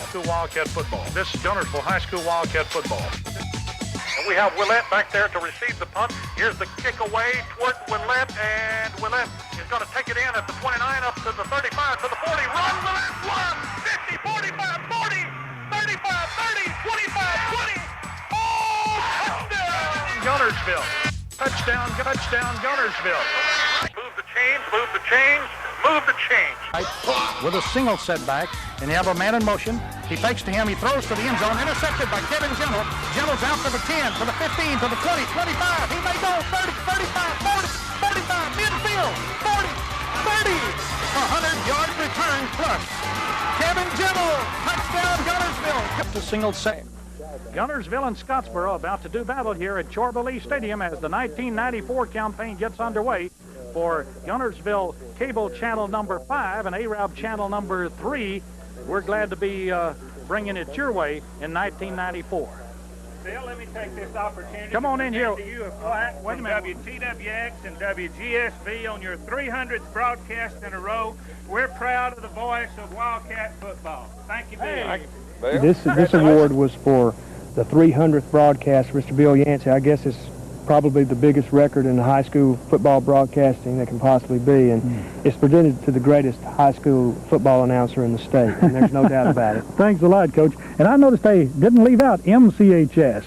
S13: This is Guntersville High School Wildcat Football. And we have Willett back there to receive the punt. Here's the kick away toward Willett, and Willett is going to take it in at the 29, up to the 35, to the 40. Run, Willett, 1, 50, 45, 40, 35, 30, 25, 20. Oh, touchdown, Guntersville. Touchdown, Guntersville. Move the chains, move the chains. Move the change.
S12: With a single setback, and you have a man in motion. He fakes to him. He throws to the end zone. Intercepted by Kevin Gentle. Gentle's out to the 10, to the 15, to the 20, 25. He may go 30, 35, 40, 35,
S13: Bill, 40, 30, 100-yard return plus. Kevin Jimmel, touchdown Gunnersville.
S1: A single save. Gunnersville and Scottsboro about to do battle here at Chorba-Lee Stadium as the 1994 campaign gets underway for Gunnersville Cable Channel number 5 and ARAB Channel number 3. We're glad to be bringing it your way in 1994.
S14: Bill, let me take this opportunity
S1: Come on in here.
S14: to you a plaque from WTWX and WGSV on your 300th broadcast in a row. We're proud of the voice of Wildcat football. Thank you, Bill.
S15: This award was for the 300th broadcast, Mr. Bill Yancey. I guess it's probably the biggest record in high school football broadcasting that can possibly be, and it's presented to the greatest high school football announcer in the state, and there's no doubt about it.
S1: Thanks a lot, Coach. And I noticed they didn't leave out MCHS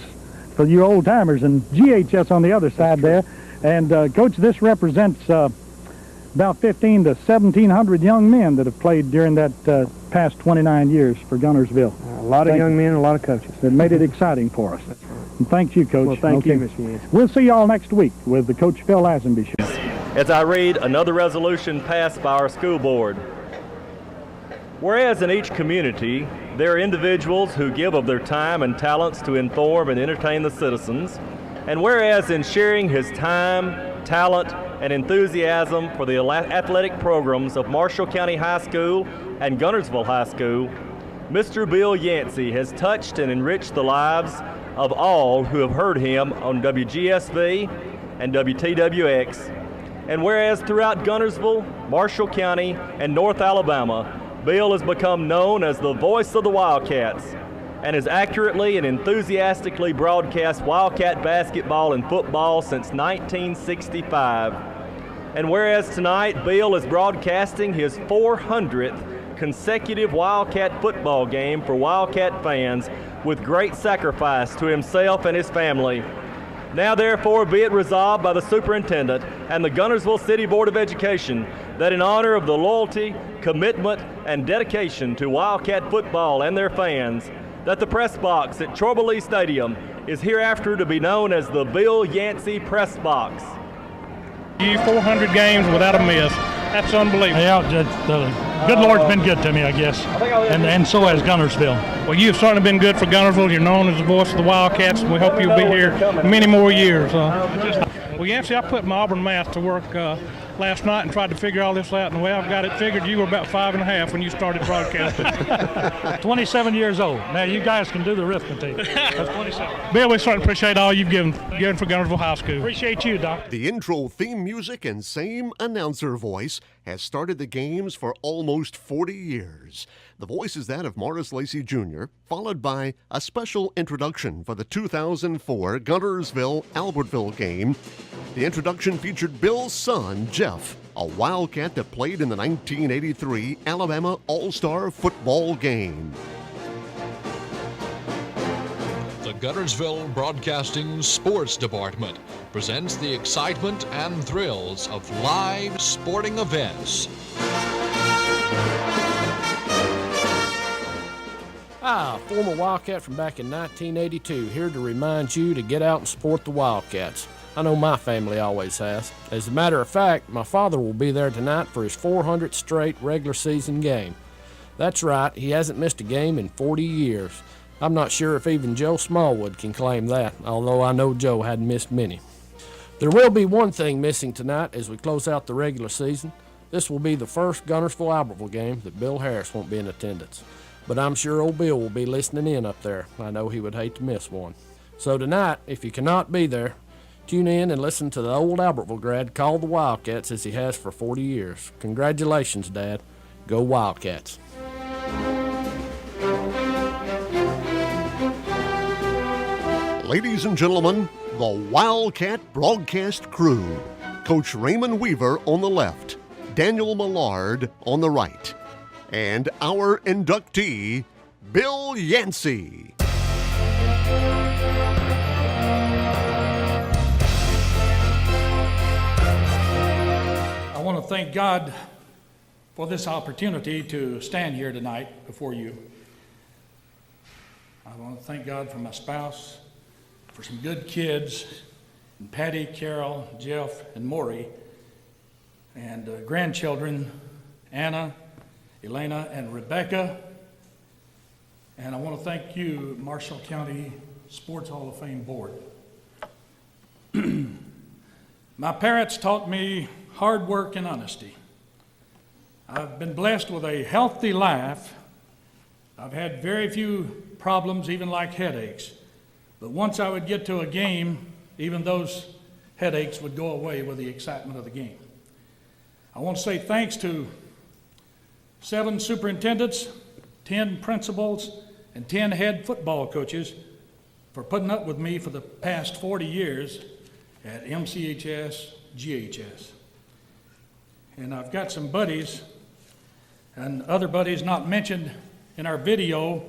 S1: for you old-timers and GHS on the other side there. And, Coach, this represents about 15 to 1,700 young men that have played during that past 29 years for Gunnersville.
S15: A lot of young men and a lot of coaches.
S1: That made it exciting for us.
S15: That's right.
S1: And thank you, Coach.
S15: Well, thank you, Mr. Yancey.
S1: We'll see y'all next week with the Coach Phil Lazenby Show.
S16: As I read another resolution passed by our school board. Whereas in each community, there are individuals who give of their time and talents to inform and entertain the citizens, and whereas in sharing his time, talent, and enthusiasm for the athletic programs of Marshall County High School and Gunnersville High School, Mr. Bill Yancey has touched and enriched the lives of all who have heard him on WGSV and WTWX. And whereas throughout Gunnersville, Marshall County, and North Alabama, Bill has become known as the voice of the Wildcats and has accurately and enthusiastically broadcast Wildcat basketball and football since 1965. And whereas tonight Bill is broadcasting his 400th consecutive Wildcat football game for Wildcat fans with great sacrifice to himself and his family. Now therefore be it resolved by the superintendent and the Gunnersville City Board of Education that in honor of the loyalty, commitment, and dedication to Wildcat football and their fans, that the press box at Chorba-Lee Stadium is hereafter to be known as the Bill Yancey Press Box.
S1: 400 games without a miss. That's unbelievable. Yeah, the good Lord's been good to me, I guess, and so has Gunnersville. Well, you've certainly been good for Gunnersville. You're known as the voice of the Wildcats, and we hope you'll be here many more years. Well, Yancey, I put my Auburn math to work last night and tried to figure all this out, and the way I've got it figured, you were about 5.5 when you started broadcasting. 27 years old. Now, you guys can do the arithmetic. That's 27. Bill, we certainly appreciate all you've given for Gunnersville High School. Appreciate you, Doc.
S10: The intro theme music and same announcer voice has started the games for almost 40 years. The voice is that of Morris Lacey Jr., followed by a special introduction for the 2004 Gunnersville-Albertville game. The introduction featured Bill's son, Jeff, a Wildcat that played in the 1983 Alabama All-Star football game.
S17: The Gunnersville Broadcasting Sports Department presents the excitement and thrills of live sporting events.
S18: Hi, former Wildcat from back in 1982, here to remind you to get out and support the Wildcats. I know my family always has. As a matter of fact, my father will be there tonight for his 400th straight regular season game. That's right, he hasn't missed a game in 40 years. I'm not sure if even Joe Smallwood can claim that, although I know Joe hadn't missed many. There will be one thing missing tonight as we close out the regular season. This will be the first Gunnersville-Albertville game that Bill Harris won't be in attendance. But I'm sure old Bill will be listening in up there. I know he would hate to miss one. So tonight, if you cannot be there, tune in and listen to the old Albertville grad call the Wildcats as he has for 40 years. Congratulations, Dad. Go Wildcats.
S10: Ladies and gentlemen, the Wildcat broadcast crew. Coach Raymond Weaver on the left, Daniel Millard on the right, and our inductee, Bill Yancey.
S1: I want to thank God for this opportunity to stand here tonight before you. I want to thank God for my spouse, for some good kids, and Patty, Carol, Jeff, and Maury. and grandchildren, Anna, Elena, and Rebecca. And I want to thank you, Marshall County Sports Hall of Fame Board. My parents taught me hard work and honesty. I've been blessed with a healthy life. I've had very few problems, even like headaches. But once I would get to a game, even those headaches would go away with the excitement of the game. I want to say thanks to 7 superintendents, 10 principals, and 10 head football coaches for putting up with me for the past 40 years at MCHS, GHS. And I've got some buddies and other buddies not mentioned in our video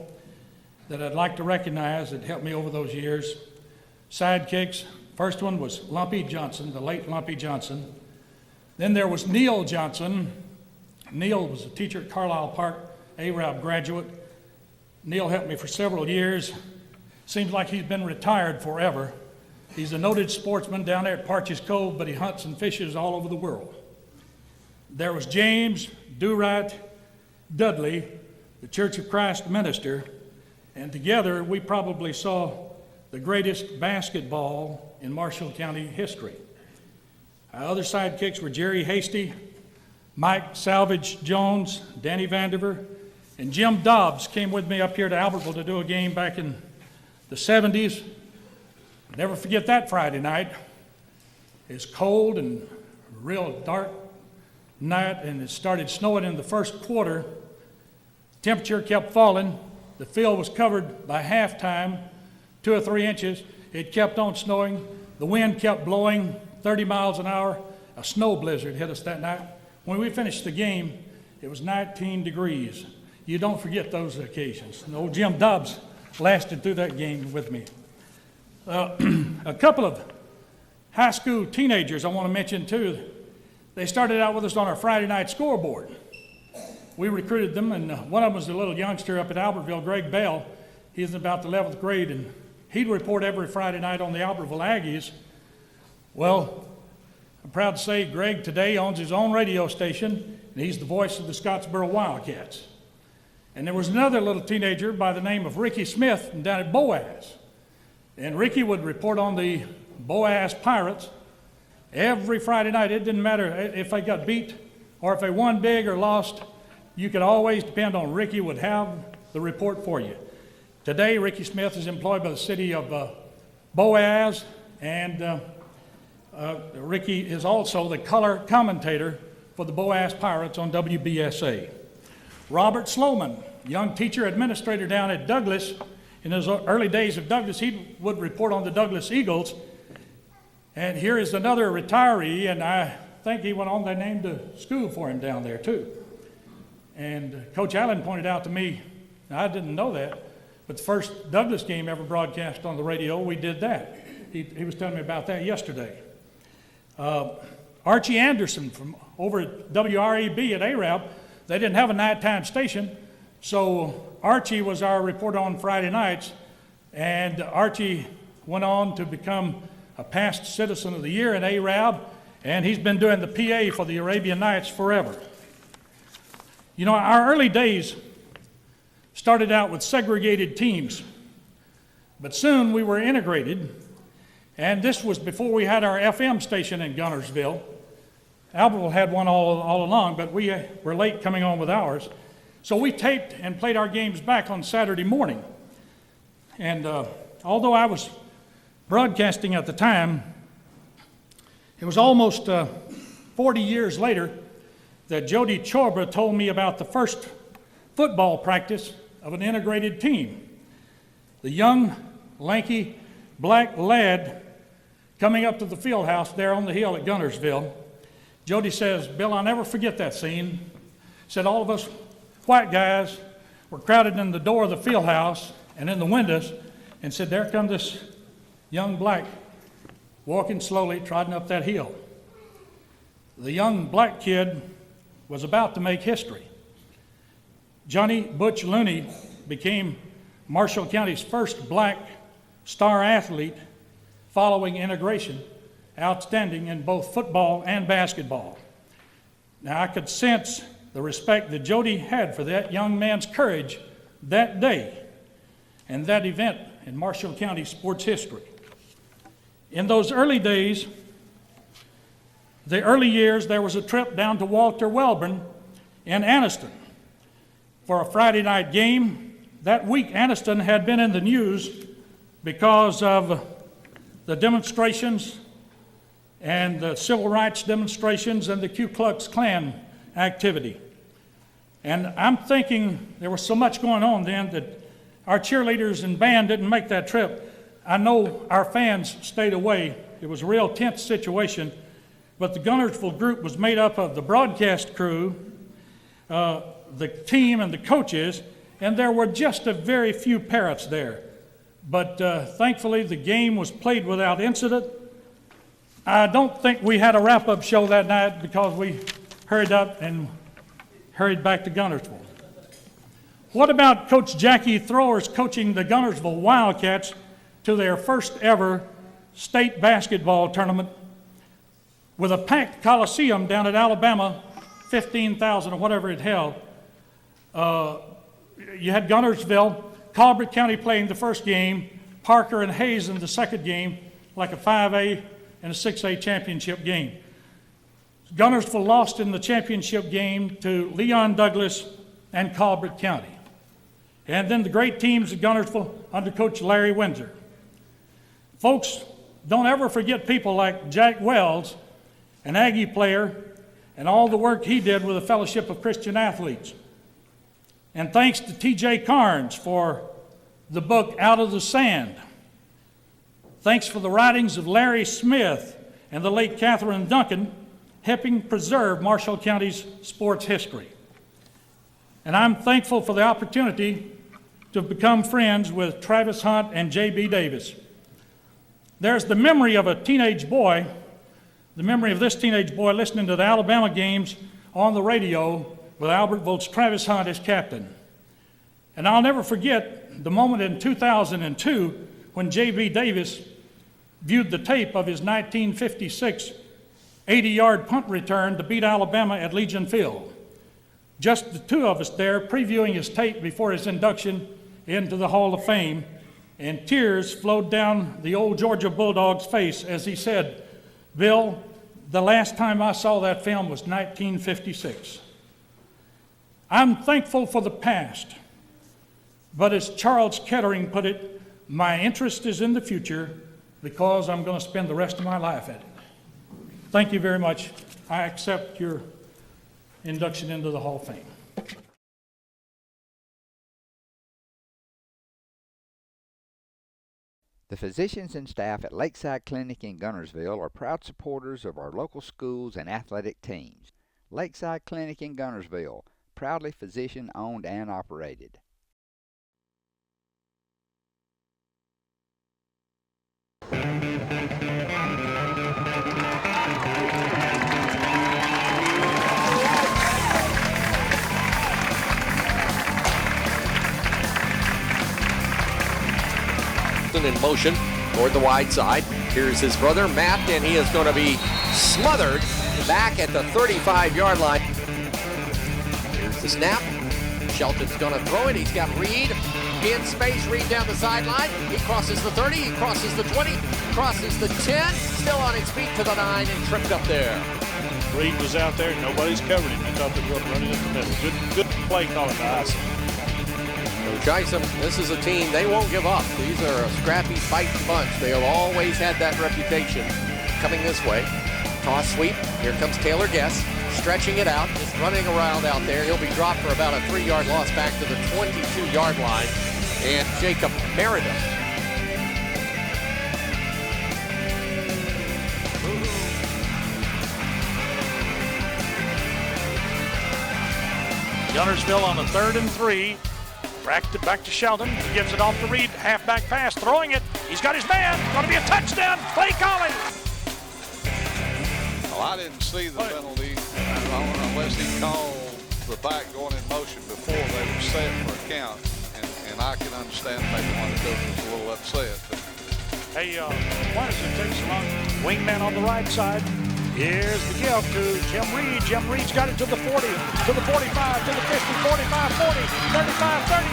S1: that I'd like to recognize that helped me over those years. Sidekicks. First one was Lumpy Johnson, the late Lumpy Johnson. Then there was Neil Johnson. Neil was a teacher at Carlisle Park, ARAB graduate. Neil helped me for several years. Seems like he's been retired forever. He's a noted sportsman down there at Parches Cove, but he hunts and fishes all over the world. There was James Durant Dudley, the Church of Christ minister, and together we probably saw the greatest basketball in Marshall County history. Our other sidekicks were Jerry Hasty, Mike Salvage Jones, Danny Vandiver, and Jim Dobbs came with me up here to Albertville to do a game back in the 70s. Never forget that Friday night. It's cold and real dark night, and it started snowing in the first quarter. Temperature kept falling. The field was covered by halftime, 2 or 3 inches. It kept on snowing. The wind kept blowing 30 miles an hour. A snow blizzard hit us that night. When we finished the game, it was 19 degrees. You don't forget those occasions. And old Jim Dobbs lasted through that game with me. A couple of high school teenagers I want to mention too. They started out with us on our Friday night scoreboard. We recruited them, and one of them was a little youngster up at Albertville, Greg Bell. He's in about the 11th grade, and he'd report every Friday night on the Albertville Aggies. Well, I'm proud to say Greg today owns his own radio station, and he's the voice of the Scottsboro Wildcats. And there was another little teenager by the name of Ricky Smith down at Boaz. And Ricky would report on the Boaz Pirates every Friday night. It didn't matter if they got beat or if they won big or lost. You could always depend on Ricky would have the report for you. Today, Ricky Smith is employed by the city of Boaz, and Ricky is also the color commentator for the Boaz Pirates on WBSA. Robert Sloman, young teacher administrator down at Douglas. In his early days of Douglas, he would report on the Douglas Eagles. And here is another retiree, and I think he went on, they named a school for him down there too. And Coach Allen pointed out to me, I didn't know that, but the first Douglas game ever broadcast on the radio, we did that. He was telling me about that yesterday. Archie Anderson from over at WREB at ARAB, they didn't have a nighttime station, so Archie was our reporter on Friday nights, and Archie went on to become a past Citizen of the Year in ARAB, and he's been doing the PA for the Arabian Nights forever. You know, our early days started out with segregated teams, but soon we were integrated, and this was before we had our FM station in Gunnersville. Albertville had one all along, but we were late coming on with ours. So we taped and played our games back on Saturday morning. And although I was broadcasting at the time, it was almost 40 years later that Jody Chorba told me about the first football practice of an integrated team. The young, lanky, black lad coming up to the field house there on the hill at Gunnersville. Jody says, Bill, I'll never forget that scene. Said all of us white guys were crowded in the door of the field house and in the windows, and said, there comes this young black walking slowly, trotting up that hill. The young black kid was about to make history. Johnny Butch Looney became Marshall County's first black star athlete following integration, outstanding in both football and basketball. Now, I could sense the respect that Jody had for that young man's courage that day and that event in Marshall County sports history. In those early days, the early years, there was a trip down to Walter Welborn in Anniston for a Friday night game. That week, Anniston had been in the news because of the demonstrations and the civil rights demonstrations and the Ku Klux Klan activity. And I'm thinking there was so much going on then that our cheerleaders and band didn't make that trip. I know our fans stayed away. It was a real tense situation, but the Gunnersville group was made up of the broadcast crew, the team and the coaches, and there were just a very few parents there. But thankfully the game was played without incident. I don't think we had a wrap-up show that night because we hurried up and hurried back to Gunnersville. What about Coach Jackie Throwers coaching the Gunnersville Wildcats to their first ever state basketball tournament with a packed Coliseum down at Alabama, 15,000 or whatever it held. You had Gunnersville, Colbert County playing the first game, Parker and Hayes in the second game, like a 5A and a 6A championship game. Gunnersville lost in the championship game to Leon Douglas and Colbert County. And then the great teams at Gunnersville under Coach Larry Windsor. Folks, don't ever forget people like Jack Wells, an Aggie player, and all the work he did with the Fellowship of Christian Athletes. And thanks to T.J. Carnes for the book Out of the Sand. Thanks for the writings of Larry Smith and the late Catherine Duncan, helping preserve Marshall County's sports history. And I'm thankful for the opportunity to become friends with Travis Hunt and J.B. Davis. There's the memory of a teenage boy, the memory of this teenage boy listening to the Alabama games on the radio with Albertville's Travis Hunt as captain. And I'll never forget the moment in 2002 when J.B. Davis viewed the tape of his 1956 80-yard punt return to beat Alabama at Legion Field. Just the two of us there previewing his tape before his induction into the Hall of Fame, and tears flowed down the old Georgia Bulldog's face as he said, "Bill, the last time I saw that film was 1956. I'm thankful for the past, but as Charles Kettering put it, my interest is in the future because I'm going to spend the rest of my life at it." Thank you very much. I accept your induction into the Hall of Fame.
S7: The physicians and staff at Lakeside Clinic in Gunnersville are proud supporters of our local schools and athletic teams. Lakeside Clinic in Gunnersville, proudly physician-owned and operated.
S2: In motion toward the wide side. Here's his brother Matt, and he is going to be smothered back at the 35-yard line. Here's the snap. Shelton's going to throw it. He's got Reed in space. Reed down the sideline. He crosses the 30. He crosses the 20. Crosses the 10. Still on his feet to the 9 and tripped up there.
S3: Reed was out there. Nobody's covered him. They thought they were going to run it in the middle. Good play calling by Isom.
S2: Isom, this is a team, they won't give up. These are a scrappy, fighting bunch. They have always had that reputation. Coming this way, toss sweep. Here comes Taylor Guess, stretching it out, just running around out there. He'll be dropped for about a 3-yard loss back to the 22-yard line. And Jacob Meredith.
S1: Gunnersville on a 3rd and 3. Back to Sheldon. He gives it off to Reed. Halfback pass. Throwing it. He's got his man. Going to be a touchdown. Play calling.
S19: Well, I didn't see the penalty unless he called the back going in motion before they were set for a count. And I can understand maybe one of the coaches was a little upset. But
S1: hey, why does it take so long? Wingman on the right side. Here's the gift to Jim Reed. Jim Reed's got it to the 40, to the 45, to the 50, 45, 40, 35, 30.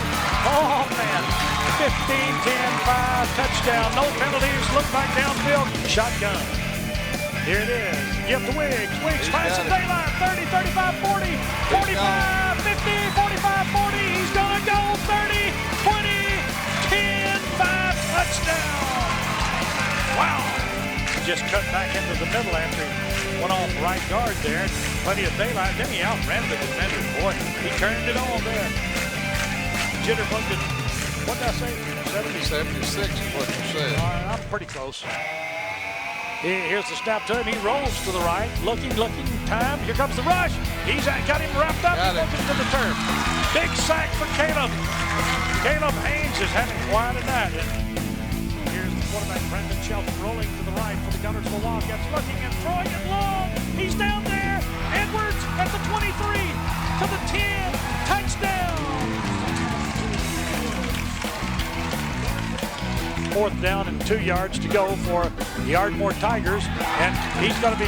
S1: Oh, man. 15, 10, 5, touchdown. No penalties. Look back downfield. Shotgun. Here it is. Gift to Wiggs. Wiggs finds the daylight. 30, 35, 40, 45, 50, 45, 40. He's going to go 30, 20, 10, 5, touchdown. Wow. Just cut back into the middle after he went off right guard there. Plenty of daylight. Then he outran the defender. Boy, he turned it on there. Jitterbugged it. What did I say?
S19: 76 is what you said.
S1: I'm pretty close. Here's the snap to him. He rolls to the right. Looking. Time. Here comes the rush. He's got him wrapped up. He goes into the turf. Big sack for Caleb. Caleb Haynes is having quite a night. Here's the quarterback, Brandon Shelton, rolling to the right for the Gunnersville Wildcats. Looking and throwing it long. He's down there. Edwards at the 23 to the 10. Touchdown. 4th down and 2 yards to go for the Ardmore Tigers, and he's going to be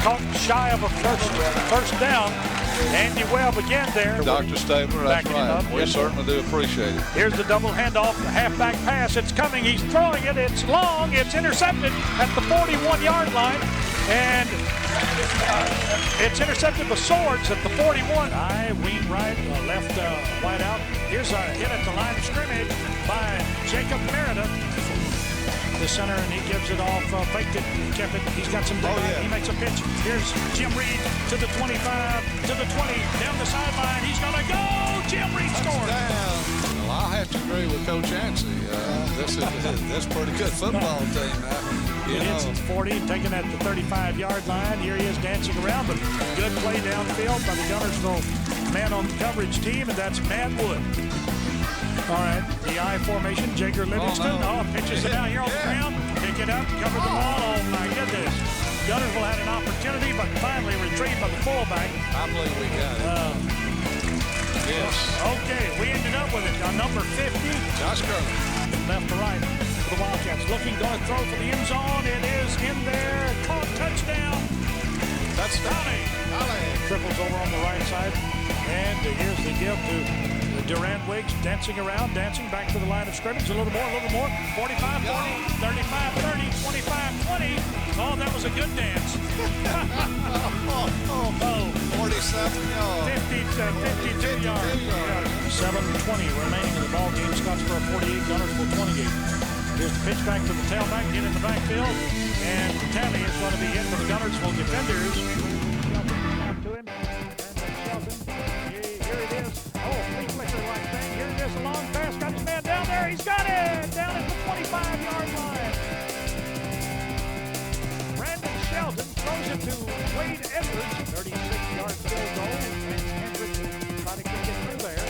S1: caught shy of a first down. Andy Webb again there.
S19: Dr. Stabler, that's right. We certainly do appreciate it.
S1: Here's the double handoff, the halfback pass. It's coming. He's throwing it. It's long. It's intercepted at the 41-yard line, and it's intercepted with Swords at the 41. Wing right, left wide out. Here's a hit at the line of scrimmage by Jacob Meredith, the center, and he gives it off, faked it, kept it. He's got some daylight. He makes a pitch. Here's Jim Reed to the 25, to the 20, down the sideline. He's going to go. Jim Reed scores.
S19: Well, I'll have to agree with Coach Yancey. That's a pretty good football team.
S1: He hits it 40, taken at the 35-yard line. Here he is dancing around, but good play downfield by the Gunnersville man-on-coverage team, and that's Matt Wood. All right, the I formation, Jager Livingston. Pitches it out here on the ground. Pick it up, cover the ball. Oh, my goodness. Gunnersville had an opportunity, but finally retrieved by the fullback.
S19: I believe we got it. Yes.
S1: Okay, we ended up with it on number 50.
S19: Josh Gurley.
S1: Left to right for the Wildcats. Looking, going to throw for the end zone. It is in there. Caught, touchdown. Touchdown. Triples over on the right side. And here's the give to Durant Wiggs, dancing around, dancing back to the line of scrimmage. A little more. 45, 40, 35, 30, 25, 20. Oh, that was a good dance.
S19: 47 yards.
S1: 52 yards. 7:20 remaining in the ball game. Scottsboro 48, Gunnersville 28. Here's the pitch back to the tailback, get in the backfield, and Tammy is going to be hit for the Gunnersville defenders. To him. Here it is. Oh, flea flicker-like thing. Here it is, a long pass. Got his man down there. He's got it. Down at the 25-yard line. Brandon Shelton throws it to Wade Edwards. 36-yard field goal. And Hendricks trying to kick it through there.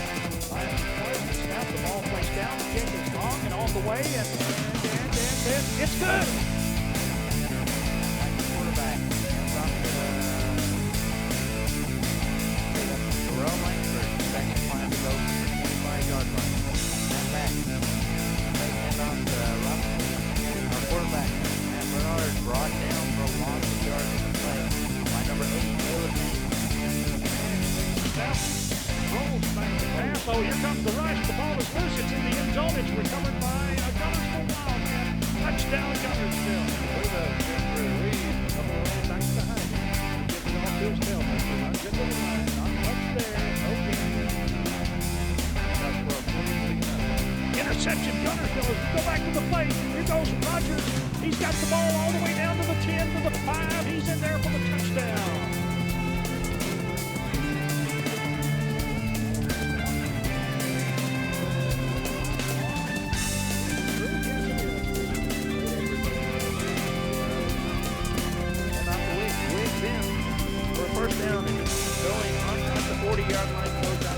S1: Snap, the ball plays down. The kick is long and on the way. And it's good. Quarterback. Second time to go to the 25-yard line. And back. Hand off to our quarterback. Matt Bernard brought down for a long yard in the play by number 8, Caleb Haynes. Rolls back to pass. Oh, here comes the rush. The ball is loose. It's in the end zone. It's recovered by a Gunnersville Wildcat. Touchdown, Gunnersville. With a Reed. Double roll back behind him. He gets it off to his tailback. He runs into the line. Not much there. Interception, Gunnersville. As we go back to the plate, here goes Rogers. He's got the ball all the way down to the 10, to the 5. He's in there for the touchdown. And off the Wiggs in for a first down. Going on the 40-yard line, goes out.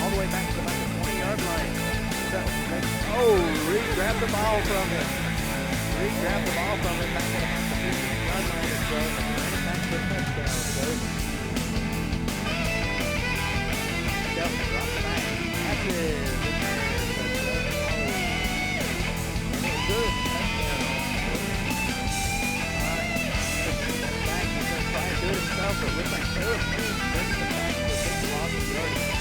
S1: All the way back to the 20-yard line. Reed grabbed the ball from him. Back to the 50-yard line or so. Back to the touchdown. step, drop it back. Catches. Good. Trying to do it himself, but looks like Phillips brings it back to a big loss of yardage.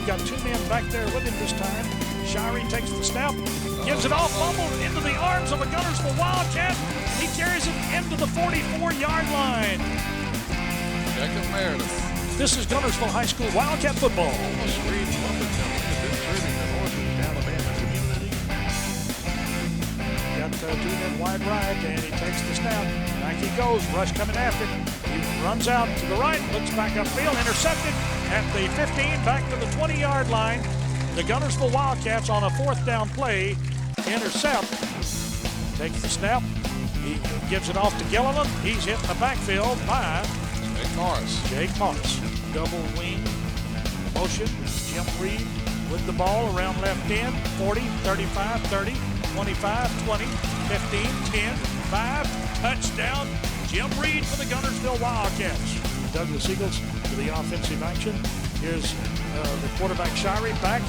S1: Got two men back there with him this time. Shirey takes the snap, gives it off, fumbled into the arms of a Guntersville Wildcat. He carries it into the 44-yard line.
S19: Jacob Meredith.
S1: This is Guntersville High School Wildcat football. Got two men wide right, and he takes the snap. Back he goes, rush coming after him. He runs out to the right, looks back upfield, intercepted at the 15, back to the 20-yard line. The Guntersville Wildcats on a fourth down play intercept. Takes the snap. He gives it off to Gilliland. He's hit in the backfield by Jake Morris. Double wing motion. Jim Reed with the ball around left end. 40, 35, 30, 25, 20, 15, 10, 5. Touchdown. Jim Reed for the Guntersville Wildcats. Douglas Eagles to the offensive action. Here's the quarterback Shirey back,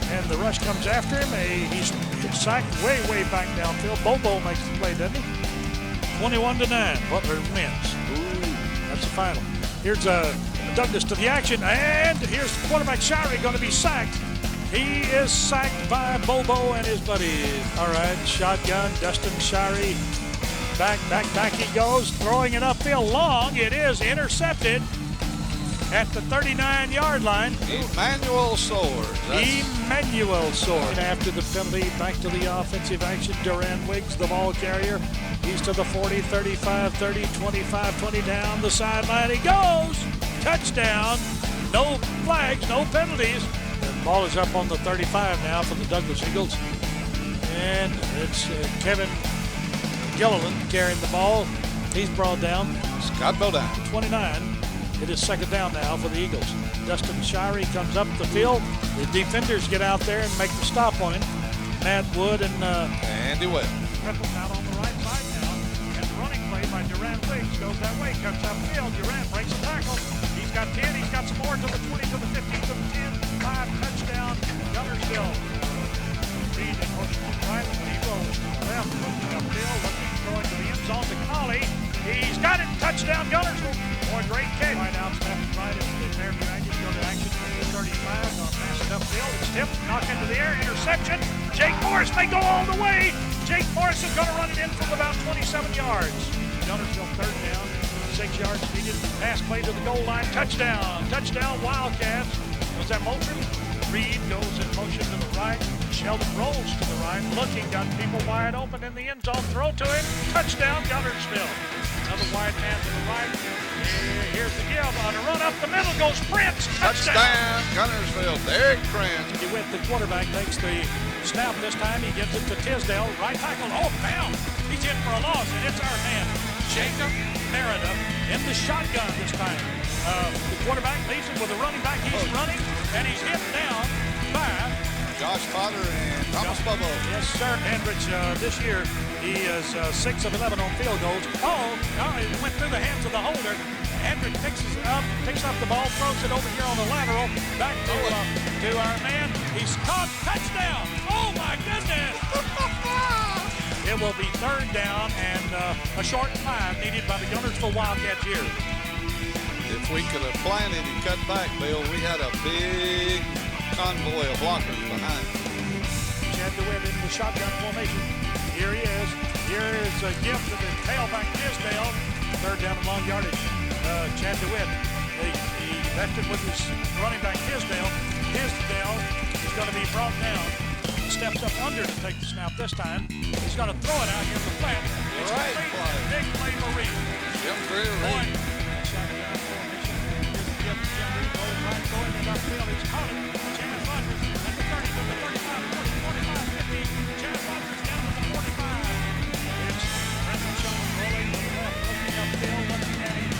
S1: and the rush comes after him. He's sacked way back downfield. Bobo makes the play, doesn't he? 21-9. Butler wins. Ooh, that's the final. Here's Douglas to the action, and here's the quarterback Shirey going to be sacked. He is sacked by Bobo and his buddies. All right, shotgun, Dustin Shirey. Back he goes, throwing it upfield long. It is intercepted at the 39-yard line.
S19: Emmanuel Swords.
S1: Emmanuel Swords. After the penalty, back to the offensive action. Duran Wiggs, the ball carrier. He's to the 40, 35, 30, 25, 20 down the sideline. He goes. Touchdown. No flags, no penalties. The ball is up on the 35 now for the Douglas Eagles. And it's Kevin Gilliland carrying the ball. He's brought down.
S19: Scott Bowdoin.
S1: 29. It is second down now for the Eagles. Dustin Shirey comes up the field. The defenders get out there and make the stop on him. Matt Wood and
S19: Andy Webb.
S1: Ripples out on the right side now. And the running play by Duran Wiggs goes that way, cuts upfield. Duran breaks a tackle. He's got 10. He's got some more to the 20, to the 15, to the 10. 5 touchdown. Guntersville. Reed in motion to the right. He rolls to the left, looking upfield, throwing to the end zone to Colley. He's got it. Touchdown Guntersville. Boy, great catch. Right out, left and right. It's there for Andy. Go to action. 35. Gonna pass it upfield. It's tipped. Knocked into the air. Interception. Jake Morris may go all the way. Jake Morris is going to run it in from about 27 yards. Guntersville third down. 6 yards needed. Pass play to the goal line. Touchdown. Touchdown Wildcats. Was that Moultrie? Reed goes in motion to the right. Sheldon rolls to the right. Looking. Got people wide open in the end zone. Throw to him. Touchdown Guntersville. Another wide man to the right. Here's the give. On a run up the middle goes Prince.
S19: Touchdown Guntersville. Derek Prince.
S1: With the quarterback takes the snap this time. He gives it to Tisdale. Right tackle. Oh, down. He's in for a loss, and it's our man, Jacob Meredith, in the shotgun this time. The quarterback leads him with a running back. He's running, and he's hit down by
S19: Josh Potter and Thomas Bobo.
S1: Yes, sir. Hendricks this year, he is 6 of 11 on field goals. Oh, no, it went through the hands of the holder. Hendricks picks up the ball, throws it over here on the lateral. Back to our man. He's caught. Touchdown. Oh, my goodness. It will be third down and a short time needed by the Guntersville Wildcats here.
S19: If we could have planted and cut back, Bill, we had a big convoy of blockers behind.
S1: Chad DeWitt in the shotgun formation. Here he is. Here is a gift to the tailback Tisdale. Third down and long yardage. Chad DeWitt. He left it with his running back Tisdale. Tisdale is going to be brought down. Steps up under to take the snap this time. He's going to throw it out here in the flat. It's
S19: right
S1: play. Big play for Reed.
S19: Jim Reed.
S1: Shotgun formation. Jim Reed goes right, going in upfield. He's caught it. Chad Rogers at the 30, to the 35, 40, 45, 50. Chad Rogers down to the 45. It's Brendan Schoen rolling to the left, looking upfield, looking at him.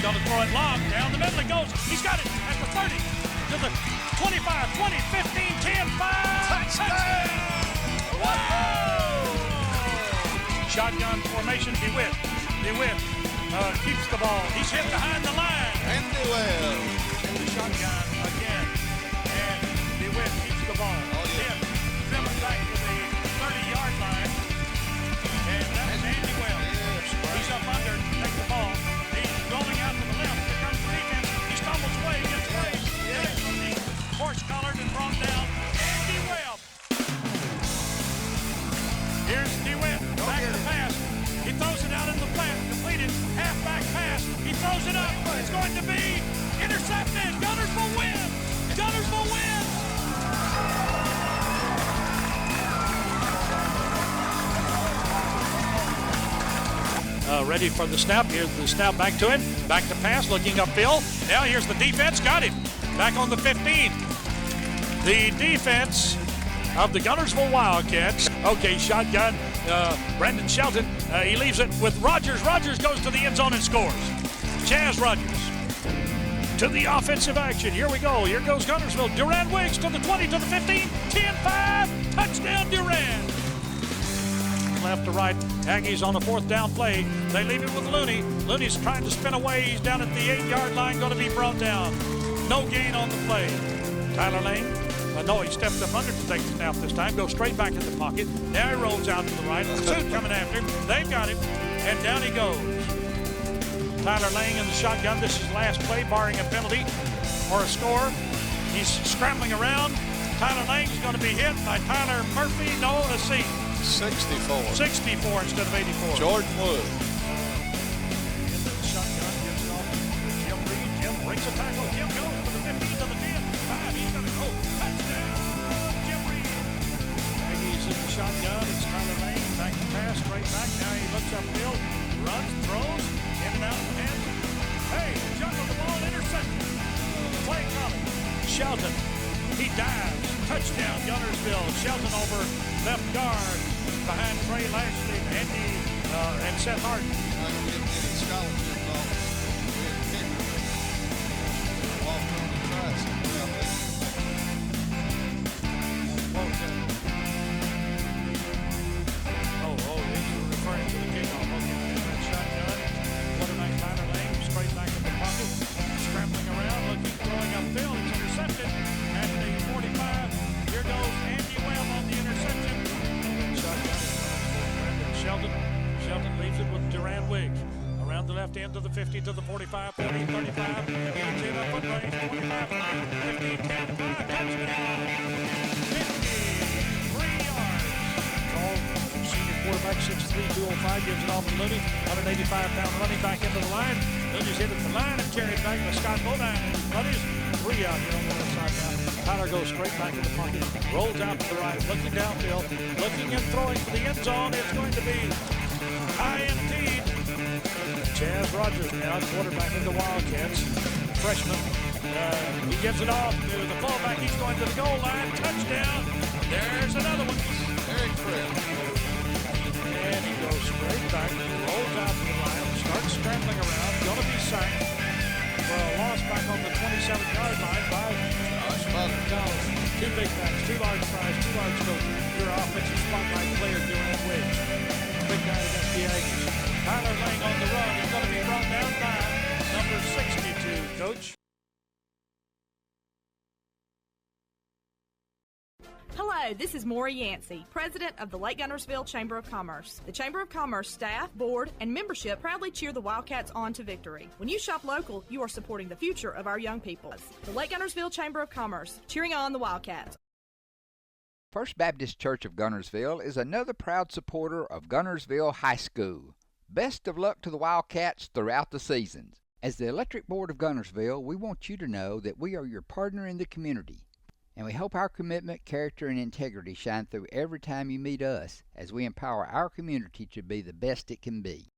S1: going to throw it long. Down the middle it goes. He's got it at the 30, to the 25, 20, 15, 10, 5. Touchdown! Whoa! Shotgun formation, DeWitt. DeWitt keeps the ball. He's hit behind the line.
S19: And DeWitt.
S1: The shotgun again. And DeWitt keeps the ball. Hit. Driven back to the 30-yard line. And that's Andy Wells. He's up under. Take the ball. He's rolling out to the left. Here comes the defense. He stumbles away. Gets away. Gets from the horse collared and brought down. Andy Webb. Here's DeWitt. Back to pass. He throws it out in the flat. Completed. Halfback pass. He throws it up. It's going to be intercepted. Gunners will win. Gunners will win. Ready for the snap. Here's the snap back to him. Back to pass. Looking upfield. Now here's the defense. Got him. Back on the 15. The defense of the Gunnersville Wildcats. Okay, shotgun. Brendan Shelton. He leaves it with Rogers. Rogers goes to the end zone and scores. Chaz Rogers to the offensive action. Here we go. Here goes Gunnersville. Durand Wiggs to the 20, to the 15. 10-5. Touchdown Durand. Left to right. Aggies on a 4th down play. They leave it with Looney. Looney's trying to spin away. He's down at the 8-yard line. Going to be brought down. No gain on the play. Tyler Lane. No, he stepped up under to take the snap this time. Goes straight back in the pocket. Now he rolls out to the right. Pursuit coming after him. They've got him. And down he goes. Tyler Lane in the shotgun. This is last play, barring a penalty or a score. He's scrambling around. Tyler Lane's going to be hit by Tyler Murphy. No, a seat.
S19: 64.
S1: 64 instead of 84.
S19: Jordan Wood.
S1: Into the shotgun, gives it off to Jim Reed. Jim breaks a tackle. Jim goes to the 15, to the 10. 5, he's going to go. Touchdown, Jim Reed. Aggies in the shotgun. It's Tyler Lane. Back to pass, straight back. Now he looks upfield, runs, throws, in and out of the hands. Hey, juggle the ball, intercepted. Play coming. Shelton. He dives. Touchdown, Gunnersville. Shelton over left guard behind Trey Lashley, Andy, and Seth Harden.
S19: Not going to get any scholarships off being a kicker. Walked on the tracks and fell in.
S1: He's referring to the kickoff. Okay, that shotgun. Quarterback Tyler Lane straight back in the pocket. Scrambling around, looking, throwing upfield. It's intercepted at the 45. Here goes Andy Webb on the interception. Shotgun. Brendan Shelton. Shelton leaves it with Durand Wiggs. Around the left end to the 50, to the 45, 40, 35. Gets in up on range. 25, 15, 10, 5. Touchdown. 53 yards. Call senior quarterback, 6'3", 205. Gives it off to Looney. 185-pound running back into the line. Looney's hit at the line and carried back by Scott Bodine and his buddies. 3 out here on the left side now. Tyler goes straight back in the pocket, rolls out to the right, looking downfield, looking and throwing for the end zone. It's going to be high indeed. Chaz Rogers now, quarterback of the Wildcats, freshman. He gives it off to the fullback. He's going to the goal line. Touchdown. There's another one.
S19: Very quick.
S1: And he goes straight back, rolls out to the line, starts scrambling around, going to be sacked for a loss back on the 27-yard line by Collins. 2 big backs, 2 large fries, 2 large coaches. Your offensive spotlight player, Durand Wiggs. Big guy against the Aggies. Tyler Lane on the run. He's going to be brought down by number 62, Coach.
S20: Hello, this is Maury Yancey, President of the Lake Gunnersville Chamber of Commerce. The Chamber of Commerce staff, board, and membership proudly cheer the Wildcats on to victory. When you shop local, you are supporting the future of our young people. The Lake Gunnersville Chamber of Commerce, cheering on the Wildcats.
S7: First Baptist Church of Gunnersville is another proud supporter of Gunnersville High School. Best of luck to the Wildcats throughout the seasons. As the Electric Board of Gunnersville, we want you to know that we are your partner in the community. And we hope our commitment, character, and integrity shine through every time you meet us as we empower our community to be the best it can be.